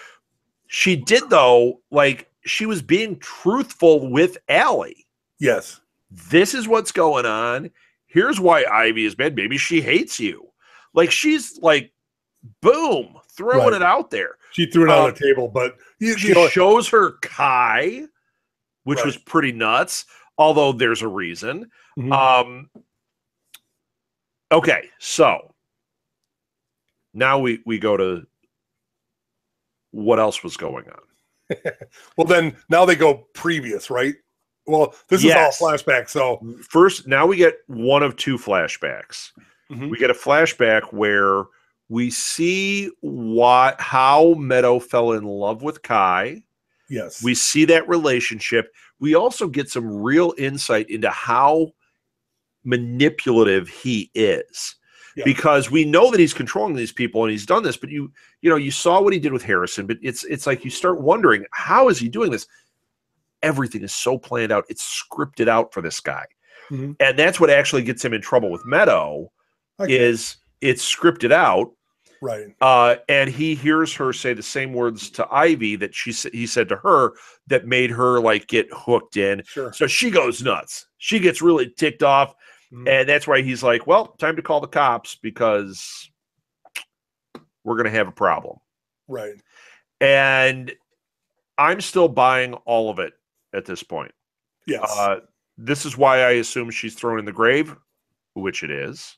She did, though, like, she was being truthful with Allie. Yes. This is what's going on. Here's why Ivy is mad. Maybe she hates you. Like, she's like, boom, throwing it out there. She threw it on the table, but she shows her Kai, which was pretty nuts, although there's a reason. Okay, so now we go to what else was going on. Well, then now they go previous, right? Well, this is all flashback. So first, now we get one of two flashbacks. We get a flashback where we see how Meadow fell in love with Kai. Yes. We see that relationship. We also get some real insight into how manipulative he is. Because we know that he's controlling these people and he's done this, but you saw what he did with Harrison, but it's like you start wondering, how is he doing this? Everything is so planned out. It's scripted out for this guy. And that's what actually gets him in trouble with Meadow is it's scripted out. Right. And he hears her say the same words to Ivy that he said to her that made her like get hooked in. Sure. So she goes nuts. She gets really ticked off. And that's why he's like, well, time to call the cops because we're going to have a problem. Right. And I'm still buying all of it at this point. Yes. This is why I assume she's thrown in the grave, which it is.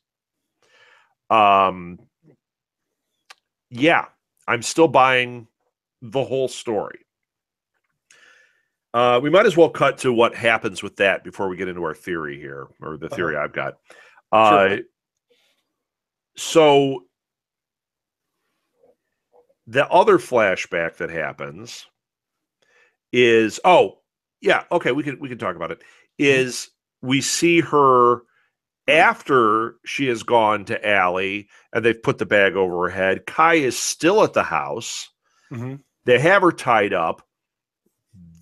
Yeah, I'm still buying the whole story. We might as well cut to what happens with that before we get into our theory here, or the theory I've got. So the other flashback that happens is, we can talk about it. Is we see her after she has gone to Allie and they've put the bag over her head. Kai is still at the house. They have her tied up.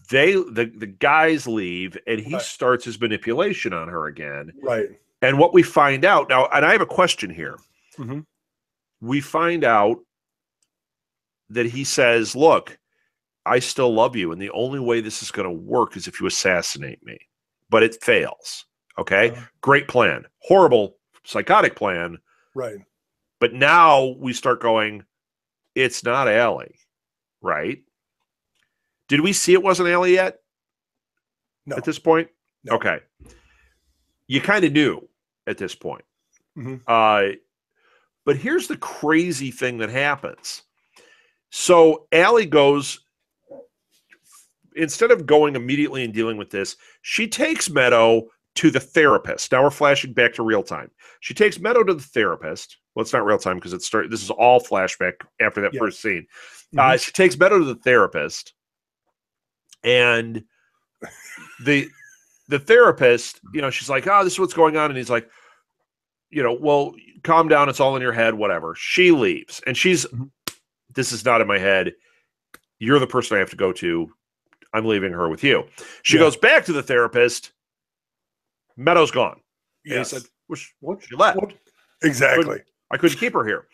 The guys leave and he starts his manipulation on her again. Right. And what we find out now, and I have a question here. We find out that he says, look, I still love you. And the only way this is going to work is if you assassinate me. But it fails. Okay. Great plan. Horrible, psychotic plan. Right. But now we start going, it's not Allie. Right. Did we see it wasn't Allie yet? No. At this point? No. Okay. You kind of knew at this point. But here's the crazy thing that happens. So Allie goes, instead of going immediately and dealing with this, she takes Meadow to the therapist. Now we're flashing back to real time. She takes Meadow to the therapist. Well, it's not real time because this is all flashback after that first scene. She takes Meadow to the therapist. And the therapist, she's like, this is what's going on. And he's like, well, calm down. It's all in your head, whatever. She leaves. And this is not in my head. You're the person I have to go to. I'm leaving her with you. She goes back to the therapist. Meadow's gone. Yes. And he said, what? She left. What? Exactly. I couldn't keep her here.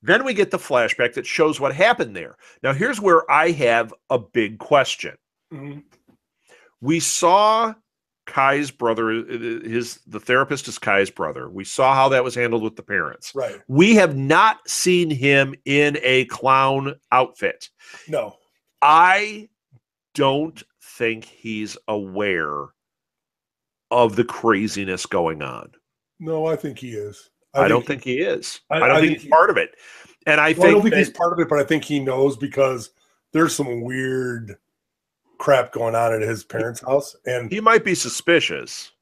Then we get the flashback that shows what happened there. Now, here's where I have a big question. We saw Kai's brother, the therapist is Kai's brother. We saw how that was handled with the parents. Right. We have not seen him in a clown outfit. No. I don't think he's aware of the craziness going on. No, I think he is. I don't think he is. I don't think he's part of it. And I don't think he's part of it, but I think he knows because there's some weird crap going on at his parents' house. And he might be suspicious,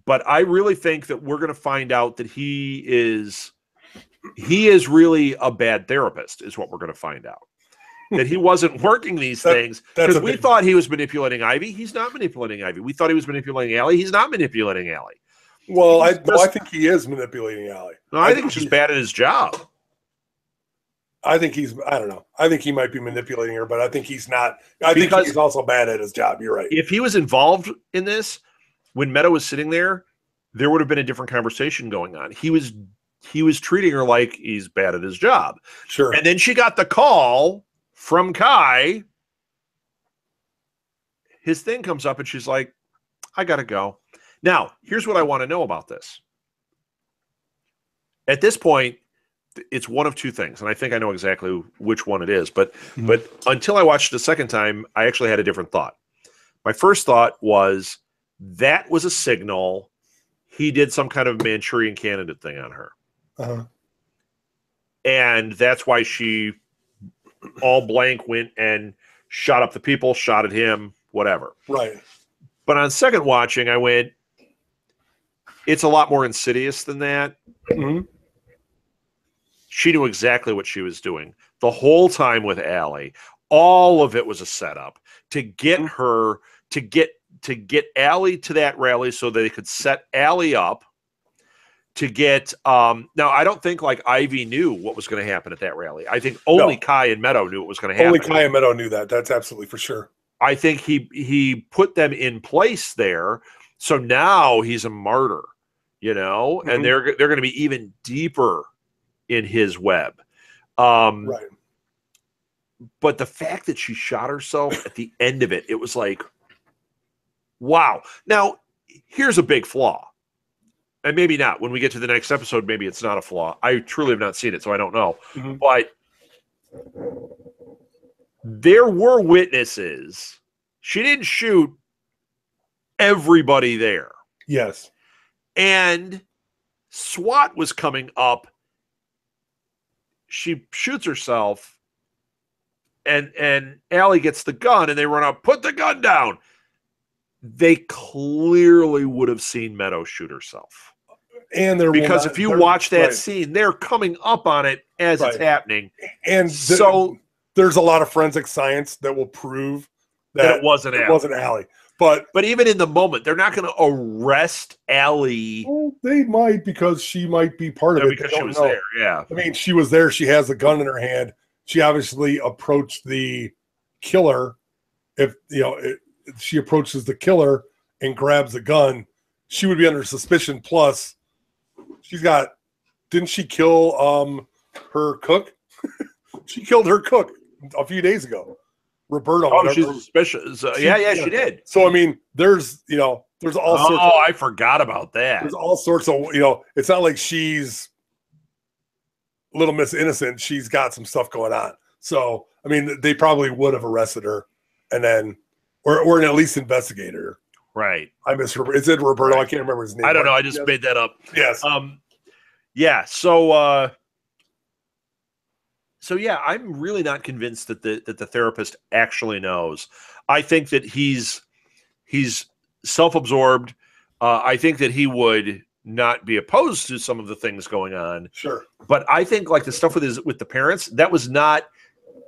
but I really think that we're going to find out that he is really a bad therapist is what we're going to find out. That he wasn't working these things because we thought he was manipulating Ivy. He's not manipulating Ivy. We thought he was manipulating Allie. He's not manipulating Allie. Well, I think he is manipulating Allie. No, I think he's just bad at his job. I think I don't know. I think he might be manipulating her, but I think he's not. I think he's also bad at his job. You're right. If he was involved in this, when Meadow was sitting there would have been a different conversation going on. He was treating her like he's bad at his job. Sure. And then she got the call from Kai. His thing comes up and she's like, I got to go. Now, here's what I want to know about this. At this point, it's one of two things, and I think I know exactly which one it is. But until I watched it a second time, I actually had a different thought. My first thought was that was a signal he did some kind of Manchurian Candidate thing on her. Uh-huh. And that's why she all blank went and shot up the people, shot at him, whatever. Right. But on second watching, I went, it's a lot more insidious than that. Mm-hmm. She knew exactly what she was doing the whole time with Allie. All of it was a setup to get her to get Allie to that rally so they could set Allie up to get now I don't think like Ivy knew what was going to happen at that rally. I think only Kai and Meadow knew what was going to happen. Only Kai and Meadow knew that. That's absolutely for sure. I think he put them in place there. So now he's a martyr, and they're going to be even deeper in his web. Right. But the fact that she shot herself at the end of it, it was like, wow. Now, here's a big flaw. And maybe not. When we get to the next episode, maybe it's not a flaw. I truly have not seen it, so I don't know. Mm-hmm. But there were witnesses. She didn't shoot everybody there. Yes. And SWAT was coming up. She shoots herself. And Allie gets the gun, and they run up, put the gun down. They clearly would have seen Meadow shoot herself. And because if you watch that scene, they're coming up on it as it's happening. And so there's a lot of forensic science that will prove that it wasn't Allie. But even in the moment, they're not going to arrest Allie. Well, they might because she might be part of it. Because she was there, yeah. I mean, she was there. She has the gun in her hand. She obviously approached the killer. If she approaches the killer and grabs the gun, she would be under suspicion. Plus, didn't she kill her cook? She killed her cook a few days ago. Roberto. Oh, she's suspicious. Yeah, she did. So I mean, there's all sorts. Oh, I forgot about that. There's all sorts of It's not like she's Little Miss Innocent. She's got some stuff going on. So I mean, they probably would have arrested her, and then or at least investigated her. Right. I miss her. Is it Roberto? I can't remember his name. I don't know. I just made that up. Yes. Yeah. So. So yeah, I'm really not convinced that the therapist actually knows. I think that he's self-absorbed. I think that he would not be opposed to some of the things going on. Sure. But I think like the stuff with the parents, that was not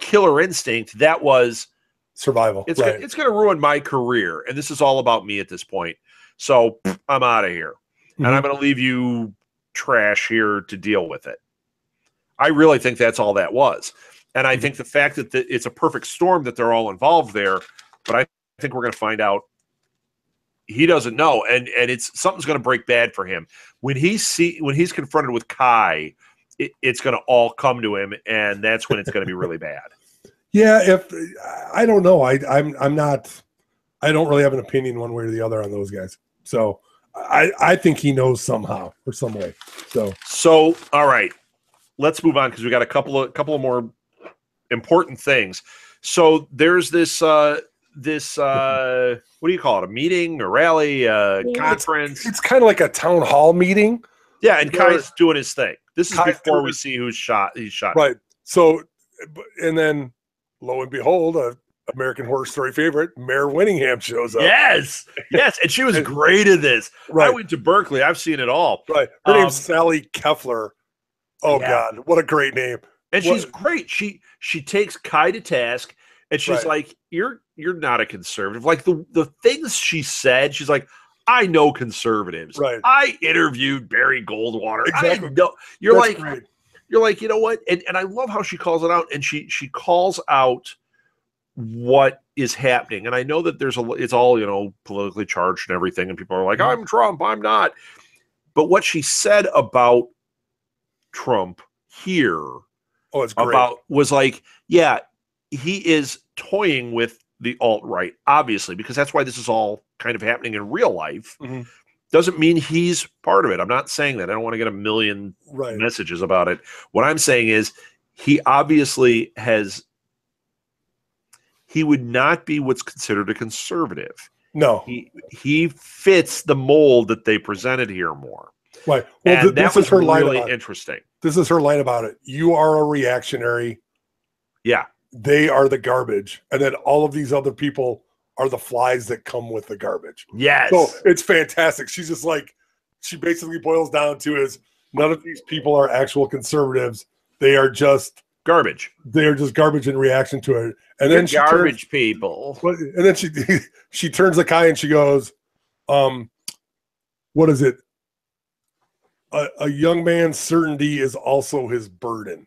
killer instinct. That was survival. It's going to ruin my career, and this is all about me at this point. So I'm out of here, and I'm going to leave you trash here to deal with it. I really think that's all that was. And I think the fact that it's a perfect storm that they're all involved there, but I think we're going to find out he doesn't know. And it's something's going to break bad for him. When he's confronted with Kai, it's going to all come to him, and that's when it's going to be really bad. Yeah, I don't know. I'm not I don't really have an opinion one way or the other on those guys. So I think he knows somehow or some way. So all right, let's move on because we got a couple of more important things. So there's this what do you call it? A meeting, a rally, conference? It's kind of like a town hall meeting. Yeah, and Kai's doing his thing. This is Kai's before we see who's shot. He's shot. Right. So, and then lo and behold, American Horror Story favorite, Mayor Winningham shows up. Yes. And she was great at this. Right. I went to Berkeley. I've seen it all. Right. Her name's Sally Keffler. Oh, yeah. God. What a great name. And she's great. She takes Kai to task, and she's like, you're not a conservative. Like the things she said, she's like, I know conservatives. Right. I interviewed Barry Goldwater. Exactly. I know. You're like, you know what? And I love how she calls it out, and she calls out what is happening. And I know that it's all, politically charged and everything, and people are like, I'm Trump, I'm not. But what she said about Trump here it's great. Was like, yeah, he is toying with the alt-right, obviously, because that's why this is all kind of happening in real life. Mm-hmm. Doesn't mean he's part of it. I'm not saying that. I don't want to get a million messages about it. What I'm saying is he obviously he would not be what's considered a conservative. No. He fits the mold that they presented here more. Right. Well, that was her line really interesting. This is her line about it. You are a reactionary. Yeah. They are the garbage. And then all of these other people are the flies that come with the garbage. Yes. So it's fantastic. She's just like, she basically boils down to is none of these people are actual conservatives. They are just garbage. They are just garbage in reaction to it. And then people. And then she turns to Kai and she goes, what is it? A young man's certainty is also his burden.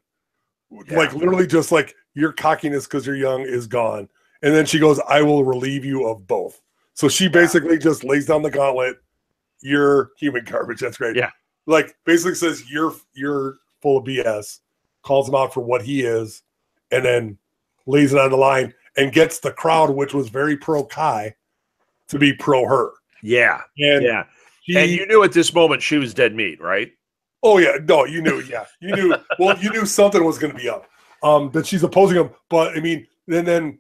Yeah. Like literally just like your cockiness because you're young is gone. And then she goes, I will relieve you of both. So she basically just lays down the gauntlet. You're human garbage. That's great. Yeah. Like basically says you're full of BS, calls him out for what he is, and then lays it on the line and gets the crowd, which was very pro Kai, to be pro her. Yeah. And and you knew at this moment she was dead meat, right? Oh yeah. No, you knew. Yeah. You knew. Well, you knew something was going to be up. That she's opposing him. But I mean, and then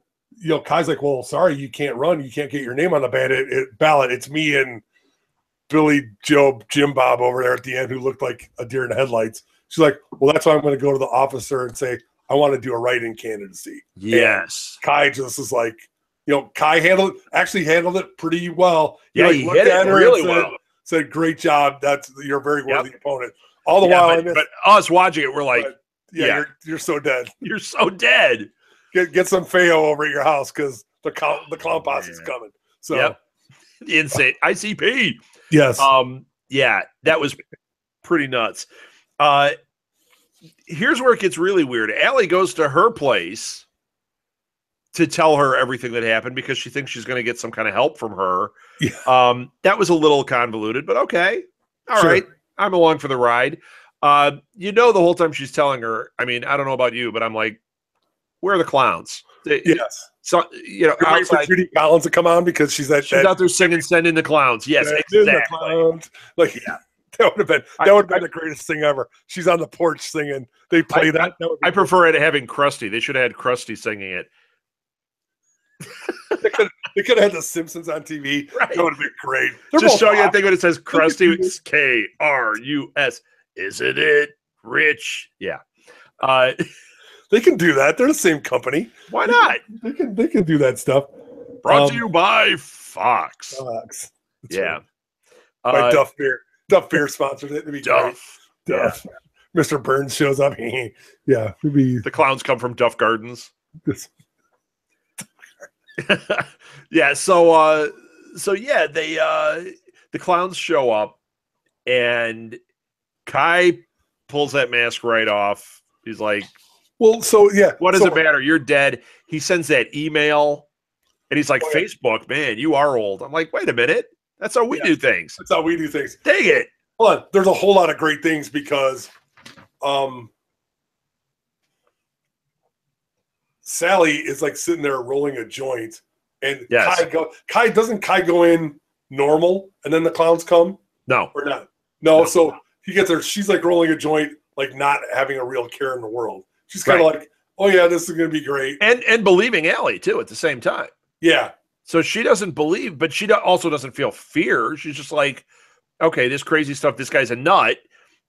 Kai's like, well, sorry, you can't run. You can't get your name on the ballot. It's me and Billy Joe Jim Bob over there at the end who looked like a deer in the headlights. She's like, well, that's why I'm going to go to the officer and say, I want to do a write-in candidacy. Yes. And Kai just is like, Kai handled it pretty well. Yeah, he hit it really well. Said, great job. You're a very worthy opponent. All the while, but us watching it, we're like, you're so dead. You're so dead. Get some Feo over at your house because the clown posse is coming. So the insane ICP. Yes. That was pretty nuts. Here's where it gets really weird. Allie goes to her place to tell her everything that happened because she thinks she's going to get some kind of help from her. Yeah. That was a little convoluted, but okay. All right. I'm along for the ride. The whole time she's telling her, I mean, I don't know about you, but I'm like, where are the clowns? Yes. So, outside, for Judy Collins to come on because she's out there singing "Send in the Clowns." Yes, exactly. The clowns. Like, that would have been the greatest thing ever. She's on the porch singing. They play that. I prefer it having Krusty. They should have had Krusty singing it. They could have had the Simpsons on TV. Right. That would have been great. Just show you a thing when it says Krusty. It's KRUS. Isn't it rich? Yeah. They can do that. They're the same company. Why not? They can do that stuff. Brought to you by Fox. That's yeah. Right. By Duff Beer. Duff Beer sponsors it. It'd be Duff. Great. Duff. Yeah. Mr. Burns shows up. Yeah. It'd be... The clowns come from Duff Gardens. Yeah. So they the clowns show up and Kai pulls that mask right off. He's like, well, so yeah. What does it matter? You're dead. He sends that email and he's like, Facebook, man, you are old. I'm like, wait a minute. That's how we do things. That's how we do things. Dang it. Hold on. There's a whole lot of great things because Sally is like sitting there rolling a joint And Yes. Kai go in normal and then the clowns come? No. Or not? No, so he gets her, she's like rolling a joint, like not having a real care in the world. She's kind of like, oh yeah, this is going to be great. And believing Allie too at the same time. Yeah. So she doesn't believe, but she also doesn't feel fear. She's just like, okay, this crazy stuff, this guy's a nut.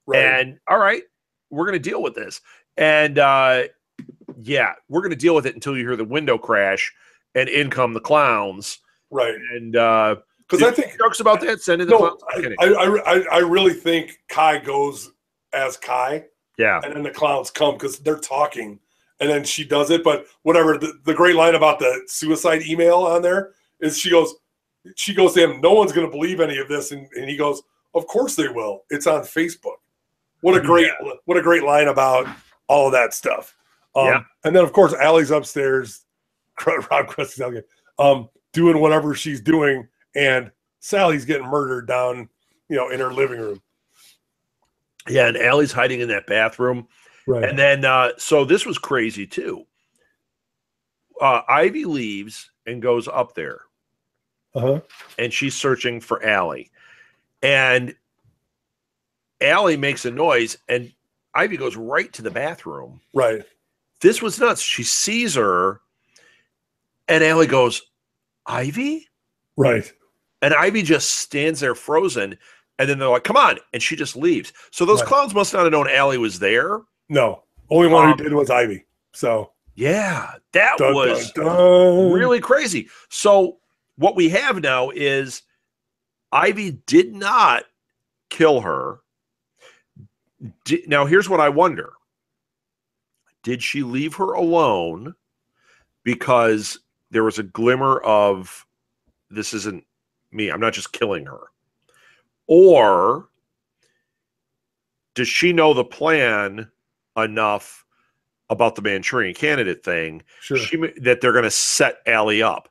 Right. And all right, we're going to deal with this. And yeah, we're going to deal with it until you hear the window crash and in come the clowns. Right. And because I think jokes about that, sending the clowns. I really think Kai goes as Kai. Yeah. And then the clowns come because they're talking. And then she does it. But whatever, the great line about the suicide email on there is she goes to him, no one's going to believe any of this. And he goes, of course they will. It's on Facebook. What a great line about all of that stuff. And then, of course, Allie's upstairs, Rob Quest is doing whatever she's doing. And Sally's getting murdered down, in her living room. Yeah, and Allie's hiding in that bathroom. Right. And then, so this was crazy too. Ivy leaves and goes up there. And she's searching for Allie. And Allie makes a noise, and Ivy goes right to the bathroom. Right. This was nuts. She sees her, and Allie goes, Ivy? Right. And Ivy just stands there frozen, and then they're like, come on. And she just leaves. So those clowns must not have known Allie was there. No. Only one who did was Ivy. So yeah, that was really crazy. So what we have now is Ivy did not kill her. Now, here's what I wonder. Did she leave her alone because there was a glimmer of, this isn't me, I'm not just killing her? Or does she know the plan enough about the Manchurian Candidate thing that they're going to set Allie up?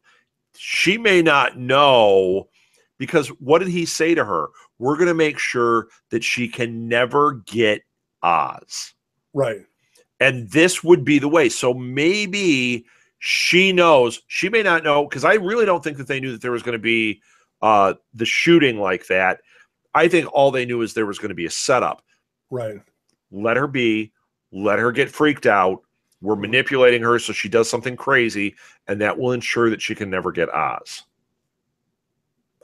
She may not know, because what did he say to her? We're going to make sure that she can never get Oz. Right. And this would be the way. So maybe she knows. She may not know, because I really don't think that they knew that there was going to be the shooting like that. I think all they knew is there was going to be a setup. Right. Let her be. Let her get freaked out. We're manipulating her so she does something crazy, and that will ensure that she can never get Oz.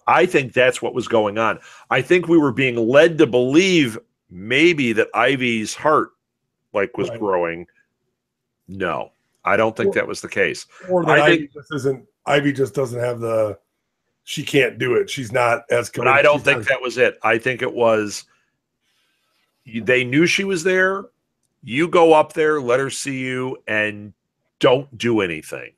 I think that's what was going on. I think we were being led to believe maybe that Ivy's heart was growing. No, I don't think that was the case. Or that Ivy just doesn't have she can't do it. She's not as committed. But I don't think that was it. I think it was, they knew she was there. You go up there, let her see you, and don't do anything.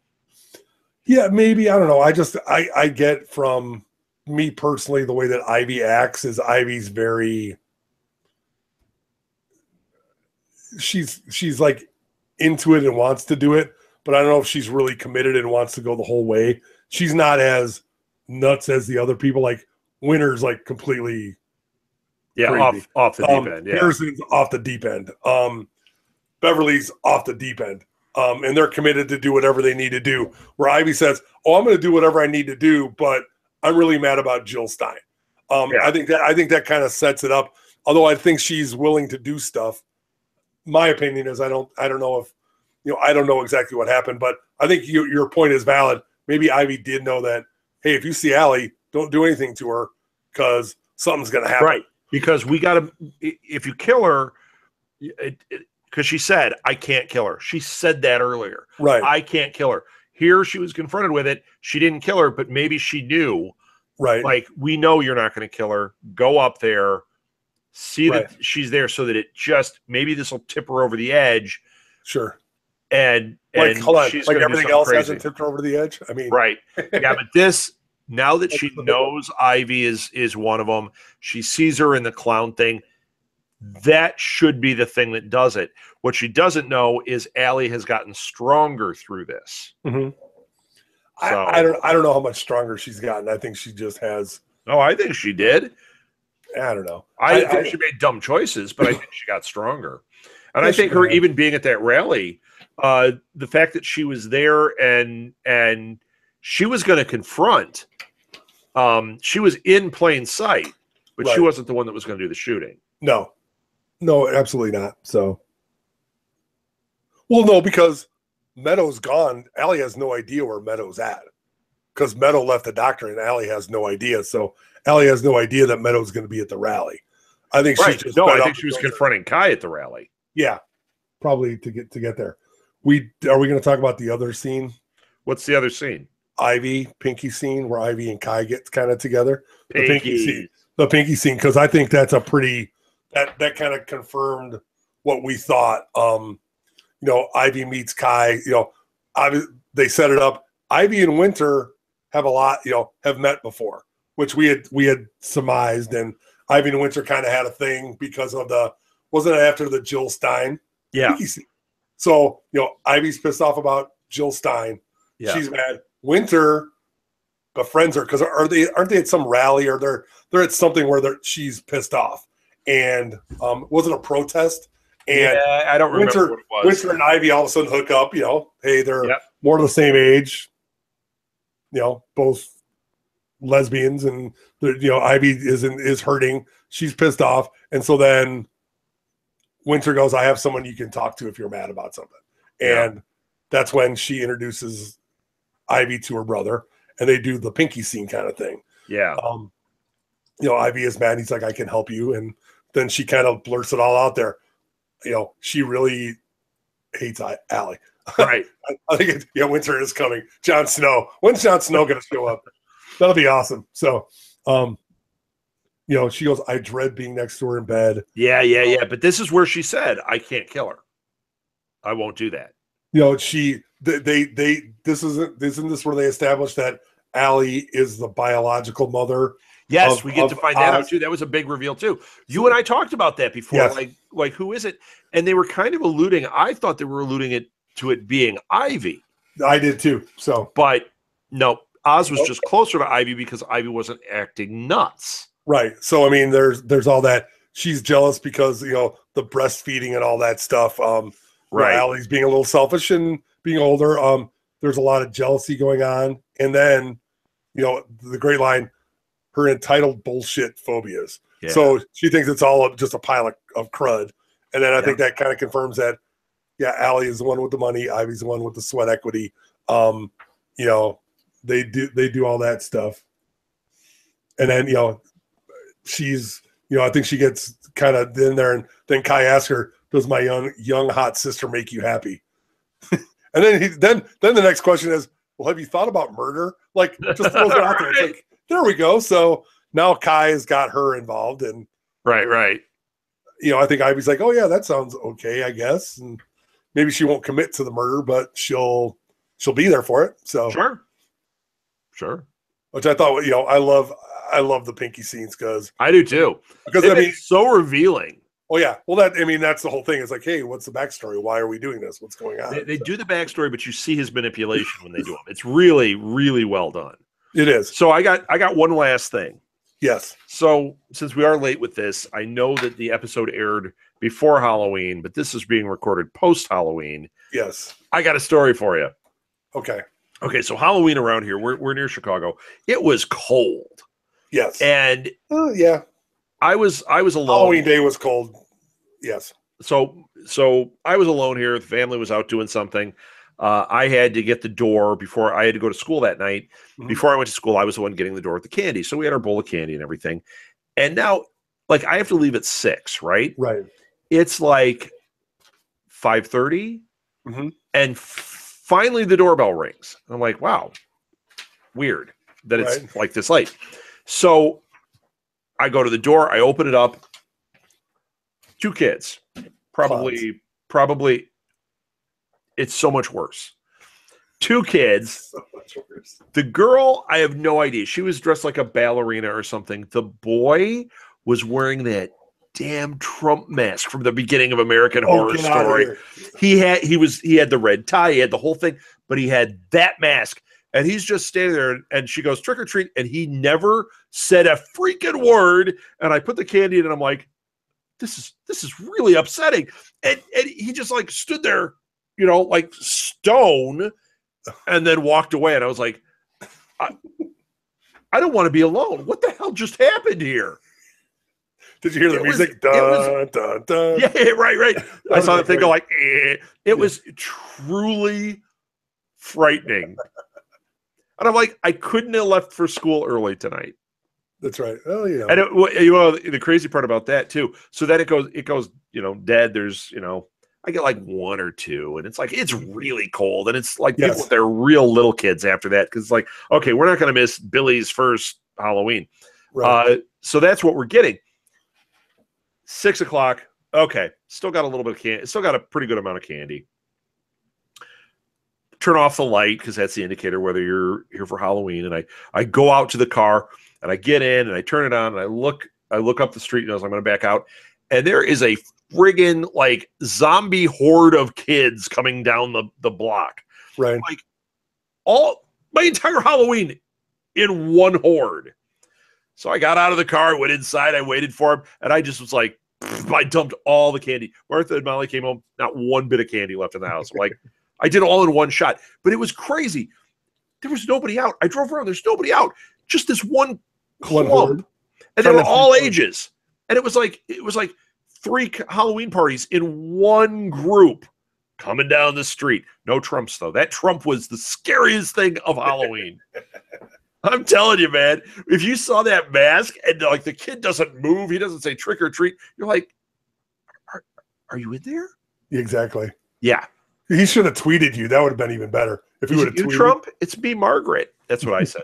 Yeah, maybe. I don't know. I get from me personally, the way that Ivy acts is Ivy's very, she's like into it and wants to do it, but I don't know if she's really committed and wants to go the whole way. She's not as nuts as the other people. Like Winter's like completely crazy. off the deep end. Yeah. Harrison's off the deep end. Beverly's off the deep end. And they're committed to do whatever they need to do. Where Ivy says, "Oh, I'm going to do whatever I need to do, but I'm really mad about Jill Stein." I think that kind of sets it up. Although I think she's willing to do stuff. My opinion is I don't know if I don't know exactly what happened, but I think your point is valid. Maybe Ivy did know that. Hey, if you see Allie, don't do anything to her because something's going to happen. Right, because we got to. If you kill her, because she said, "I can't kill her." She said that earlier. Right, I can't kill her. Here she was confronted with it. She didn't kill her, but maybe she knew. Right, like, we know you're not going to kill her. Go up there, see that she's there, so that it just maybe this will tip her over the edge. Sure. And hold on, she's like everything else crazy. Hasn't tipped her over the edge. I mean, right? Yeah, but this, now that she knows Ivy is one of them, she sees her in the clown thing. That should be the thing that does it. What she doesn't know is Allie has gotten stronger through this. Mm-hmm. So, I don't know how much stronger she's gotten. I think she just has. Oh, I think she did. I don't know. I think she made dumb choices, but I think she got stronger. And I think her even being at that rally, the fact that she was there and she was going to confront. She was in plain sight, but she wasn't the one that was going to do the shooting. No, absolutely not. So, well, no, because Meadow's gone. Allie has no idea where Meadow's at because Meadow left the doctor and Allie has no idea. So Allie has no idea that Meadow's going to be at the rally. I think she's just I think she was confronting Kai at the rally. Yeah, probably to get there. Are we going to talk about the other scene? What's the other scene? Pinky scene where Ivy and Kai get kind of together. Pinky. The Pinky scene, because I think that's a pretty that kind of confirmed what we thought. Ivy meets Kai. They set it up. Ivy and Winter have met before, which we had surmised, and Ivy and Winter kind of had a thing because of wasn't it after the Jill Stein? Yeah. So, Ivy's pissed off about Jill Stein. Yeah. She's mad. Winter befriends her because aren't they at some rally or they're at something where she's pissed off, and was it a protest? And I don't remember what it was. Winter and Ivy all of a sudden hook up. Hey, they're more the same age. Both lesbians, and Ivy is hurting. She's pissed off, and so then Winter goes, "I have someone you can talk to if you're mad about something," and that's when she introduces Ivy to her brother, and they do the Pinky scene kind of thing. Yeah. Ivy is mad. He's like, "I can help you," and then she kind of blurts it all out there. She really hates Allie. Right. I think Winter is coming. Jon Snow. When's Jon Snow going to show up? That'll be awesome. So, she goes, "I dread being next to her in bed." Yeah. But this is where she said, "I can't kill her. I won't do that." Isn't this where they established that Allie is the biological mother? Yes, we get to find that out too. That was a big reveal too. You and I talked about that before. Yes. Like who is it? And they were kind of alluding. I thought they were alluding to it being Ivy. I did too. So, but no, Oz was just closer to Ivy because Ivy wasn't acting nuts. Right. So I mean, there's all that. She's jealous because the breastfeeding and all that stuff. Right. Allie's being a little selfish and being older. There's a lot of jealousy going on, and then the great line. Her entitled bullshit phobias. Yeah. So she thinks it's all just a pile of crud. And then I think that kind of confirms that, Allie is the one with the money. Ivy's the one with the sweat equity. They do all that stuff. And then, she's, I think she gets kind of in there, and then Kai asks her, "Does my young hot sister make you happy?" And then the next question is, "Well, have you thought about murder?" Like, just throws it out there. It's like, there we go. So now Kai has got her involved, and right. I think Ivy's like, "Oh yeah, that sounds okay, I guess." And maybe she won't commit to the murder, but she'll be there for it. So sure. Which I thought, I love the Pinky scenes because I do too. Because it's so revealing. Oh yeah. Well, that's the whole thing. It's like, hey, what's the backstory? Why are we doing this? What's going on? They do the backstory, but you see his manipulation when they do them. It's really, really well done. It is. So I got one last thing. Yes. So since we are late with this, I know that the episode aired before Halloween, but this is being recorded post-Halloween. Yes. I got a story for you. Okay. So Halloween around here, we're near Chicago. It was cold. Yes. And yeah. I was alone. Halloween day was cold. Yes. So I was alone here. The family was out doing something. I had to get the door before I had to go to school that night. Mm-hmm. Before I went to school, I was the one getting the door with the candy. So we had our bowl of candy and everything. And now, I have to leave at 6, right? Right. It's like 5:30, and finally the doorbell rings. I'm like, wow, weird that it's like this late. So I go to the door. I open it up. 2 kids, probably. It's so much worse. 2 kids. So much worse. The girl, I have no idea. She was dressed like a ballerina or something. The boy was wearing that damn Trump mask from the beginning of American Horror Story. He had the red tie, he had the whole thing, but he had that mask. And he's just standing there, and she goes, "Trick or treat," and he never said a freaking word. And I put the candy in, and I'm like, this is really upsetting. And he just stood there, like stone, and then walked away. And I was like, I don't want to be alone. What the hell just happened here? Did you hear the music? Dun, dun, dun. Yeah, right. I saw the thing go like, eh. It was truly frightening. And I'm like, I couldn't have left for school early tonight. That's right. Oh, yeah. And the crazy part about that too. So then it goes, dead. There's, I get like one or two, and it's like, it's really cold. And it's like people with their real little kids after that. Cause it's like, okay, we're not going to miss Billy's first Halloween. Right. So that's what we're getting. 6 o'clock. Okay. Still got a little bit of candy. Still got a pretty good amount of candy. Turn off the light because that's the indicator whether you're here for Halloween. And I go out to the car and I get in and I turn it on and I look up the street and I'm going to back out. And there is a friggin' like zombie horde of kids coming down the block. Right. Like my entire Halloween in one horde. So I got out of the car, went inside, I waited for him, and I just was like, I dumped all the candy. Martha and Molly came home, not one bit of candy left in the house. Like, I did it all in one shot, but it was crazy. There was nobody out. I drove around. There's nobody out. Just this one clump, and they were all ages. And it was like 3 Halloween parties in one group coming down the street. No Trumps though. That Trump was the scariest thing of Halloween. I'm telling you, man. If you saw that mask and like the kid doesn't move, he doesn't say trick or treat. You're like, are you in there? Exactly. Yeah. He should have tweeted you. That would have been even better. If he would have tweeted. Trump, it's me, Margaret. That's what I said.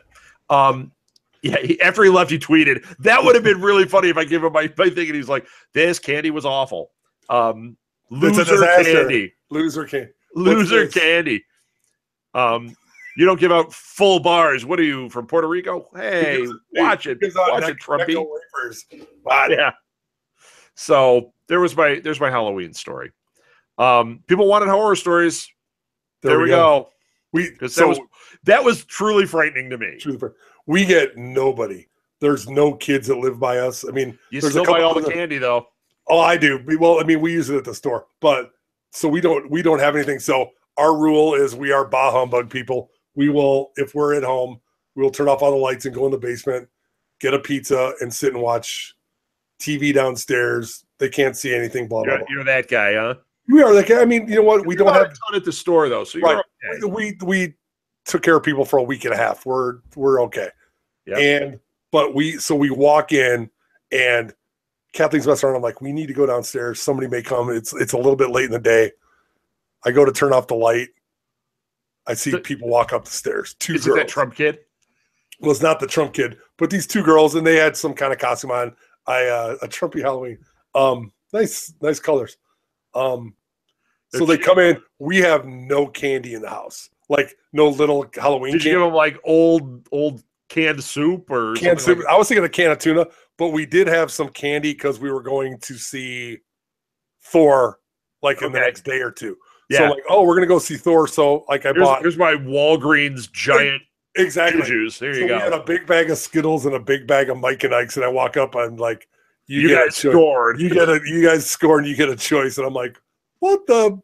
Yeah, after he left, he tweeted. That would have been really funny if I gave him my thing and he's like, this candy was awful. Loser candy. Loser candy. Loser candy. You don't give out full bars. What are you, from Puerto Rico? Hey, watch it. Watch it, Trumpy. Yeah. So there's my Halloween story. People wanted horror stories. There we go. That was truly frightening to me. We get nobody. There's no kids that live by us. I mean, you still buy all the candy though. Oh, I do. Well, I mean, we use it at the store, but so we don't have anything. So our rule is we are bah humbug people. We will, if we're at home, we'll turn off all the lights and go in the basement, get a pizza, and sit and watch TV downstairs. They can't see anything. Blah blah. You're that guy, huh? We are that guy. I mean, you know what? We don't have a ton at the store though, so you're okay. We took care of people for a week and a half. We're okay. Yep. But we walk in and Kathleen's messing around. I'm like, we need to go downstairs. Somebody may come. It's a little bit late in the day. I go to turn off the light. I see people walk up the stairs. Two girls. Is it that Trump kid? Well, it's not the Trump kid, but these two girls, and they had some kind of costume on. A Trumpy Halloween. Nice colors. So they come in. We have no candy in the house. Like no little Halloween. Did you give them like old canned soup or canned soup? I was thinking a can of tuna, but we did have some candy because we were going to see Thor like in the next day or two. Yeah. So like, oh, we're gonna go see Thor. So like, here's my Walgreens giant juice. There you go. We had a big bag of Skittles and a big bag of Mike and Ike's, and I walk up. I'm like, you guys scored. You guys scored, and you get a choice. And I'm like, what the?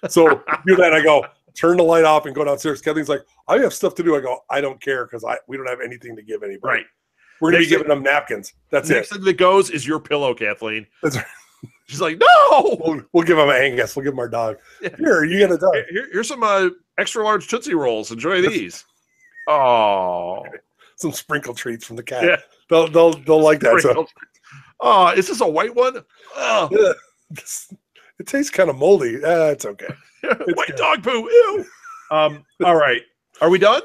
So do that. I go, turn the light off and go downstairs. Kathleen's like, I have stuff to do. I go, I don't care because we don't have anything to give anybody. Right. We're gonna be giving them napkins. That's it. Next thing that goes is your pillow, Kathleen. That's right. She's like, no. We'll give them Angus. We'll give them our dog. Yeah. Here, you get a dog. Here's some extra large Tootsie Rolls. Enjoy these. Oh, some sprinkle treats from the cat. Yeah. They'll like that. So. Oh, is this a white one? Oh. Yeah. It tastes kind of moldy. It's okay. White good. Dog poo. Ew. All right. Are we done?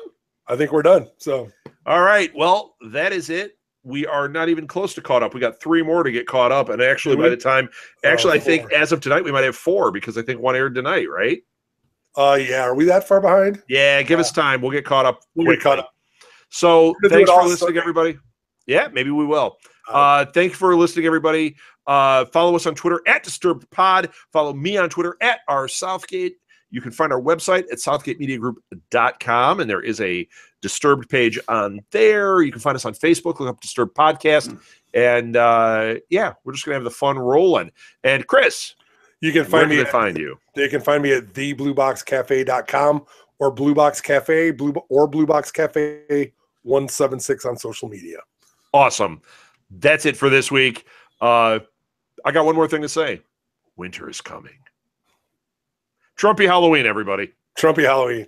I think we're done. So. All right. Well, that is it. We are not even close to caught up. We got 3 more to get caught up. And actually, by the time, I think as of tonight, we might have 4 because I think one aired tonight, right? Yeah. Are we that far behind? Yeah. Give us time. We'll get caught up. We'll get caught up. So thanks for listening, everybody. Yeah, maybe we will. Thank you for listening, everybody. Follow us on Twitter at DisturbedPod. Follow me on Twitter at rsouthgate. You can find our website at southgatemediagroup.com, and there is a Disturbed page on there. You can find us on Facebook. Look up Disturbed Podcast. And, we're just going to have the fun rolling. And, Chris, you can find me. Find you. They can find me at theblueboxcafe.com, or Blue Box Cafe, Blue Box Cafe 176 on social media. Awesome. That's it for this week. I got one more thing to say. Winter is coming. Trumpy Halloween, everybody. Trumpy Halloween.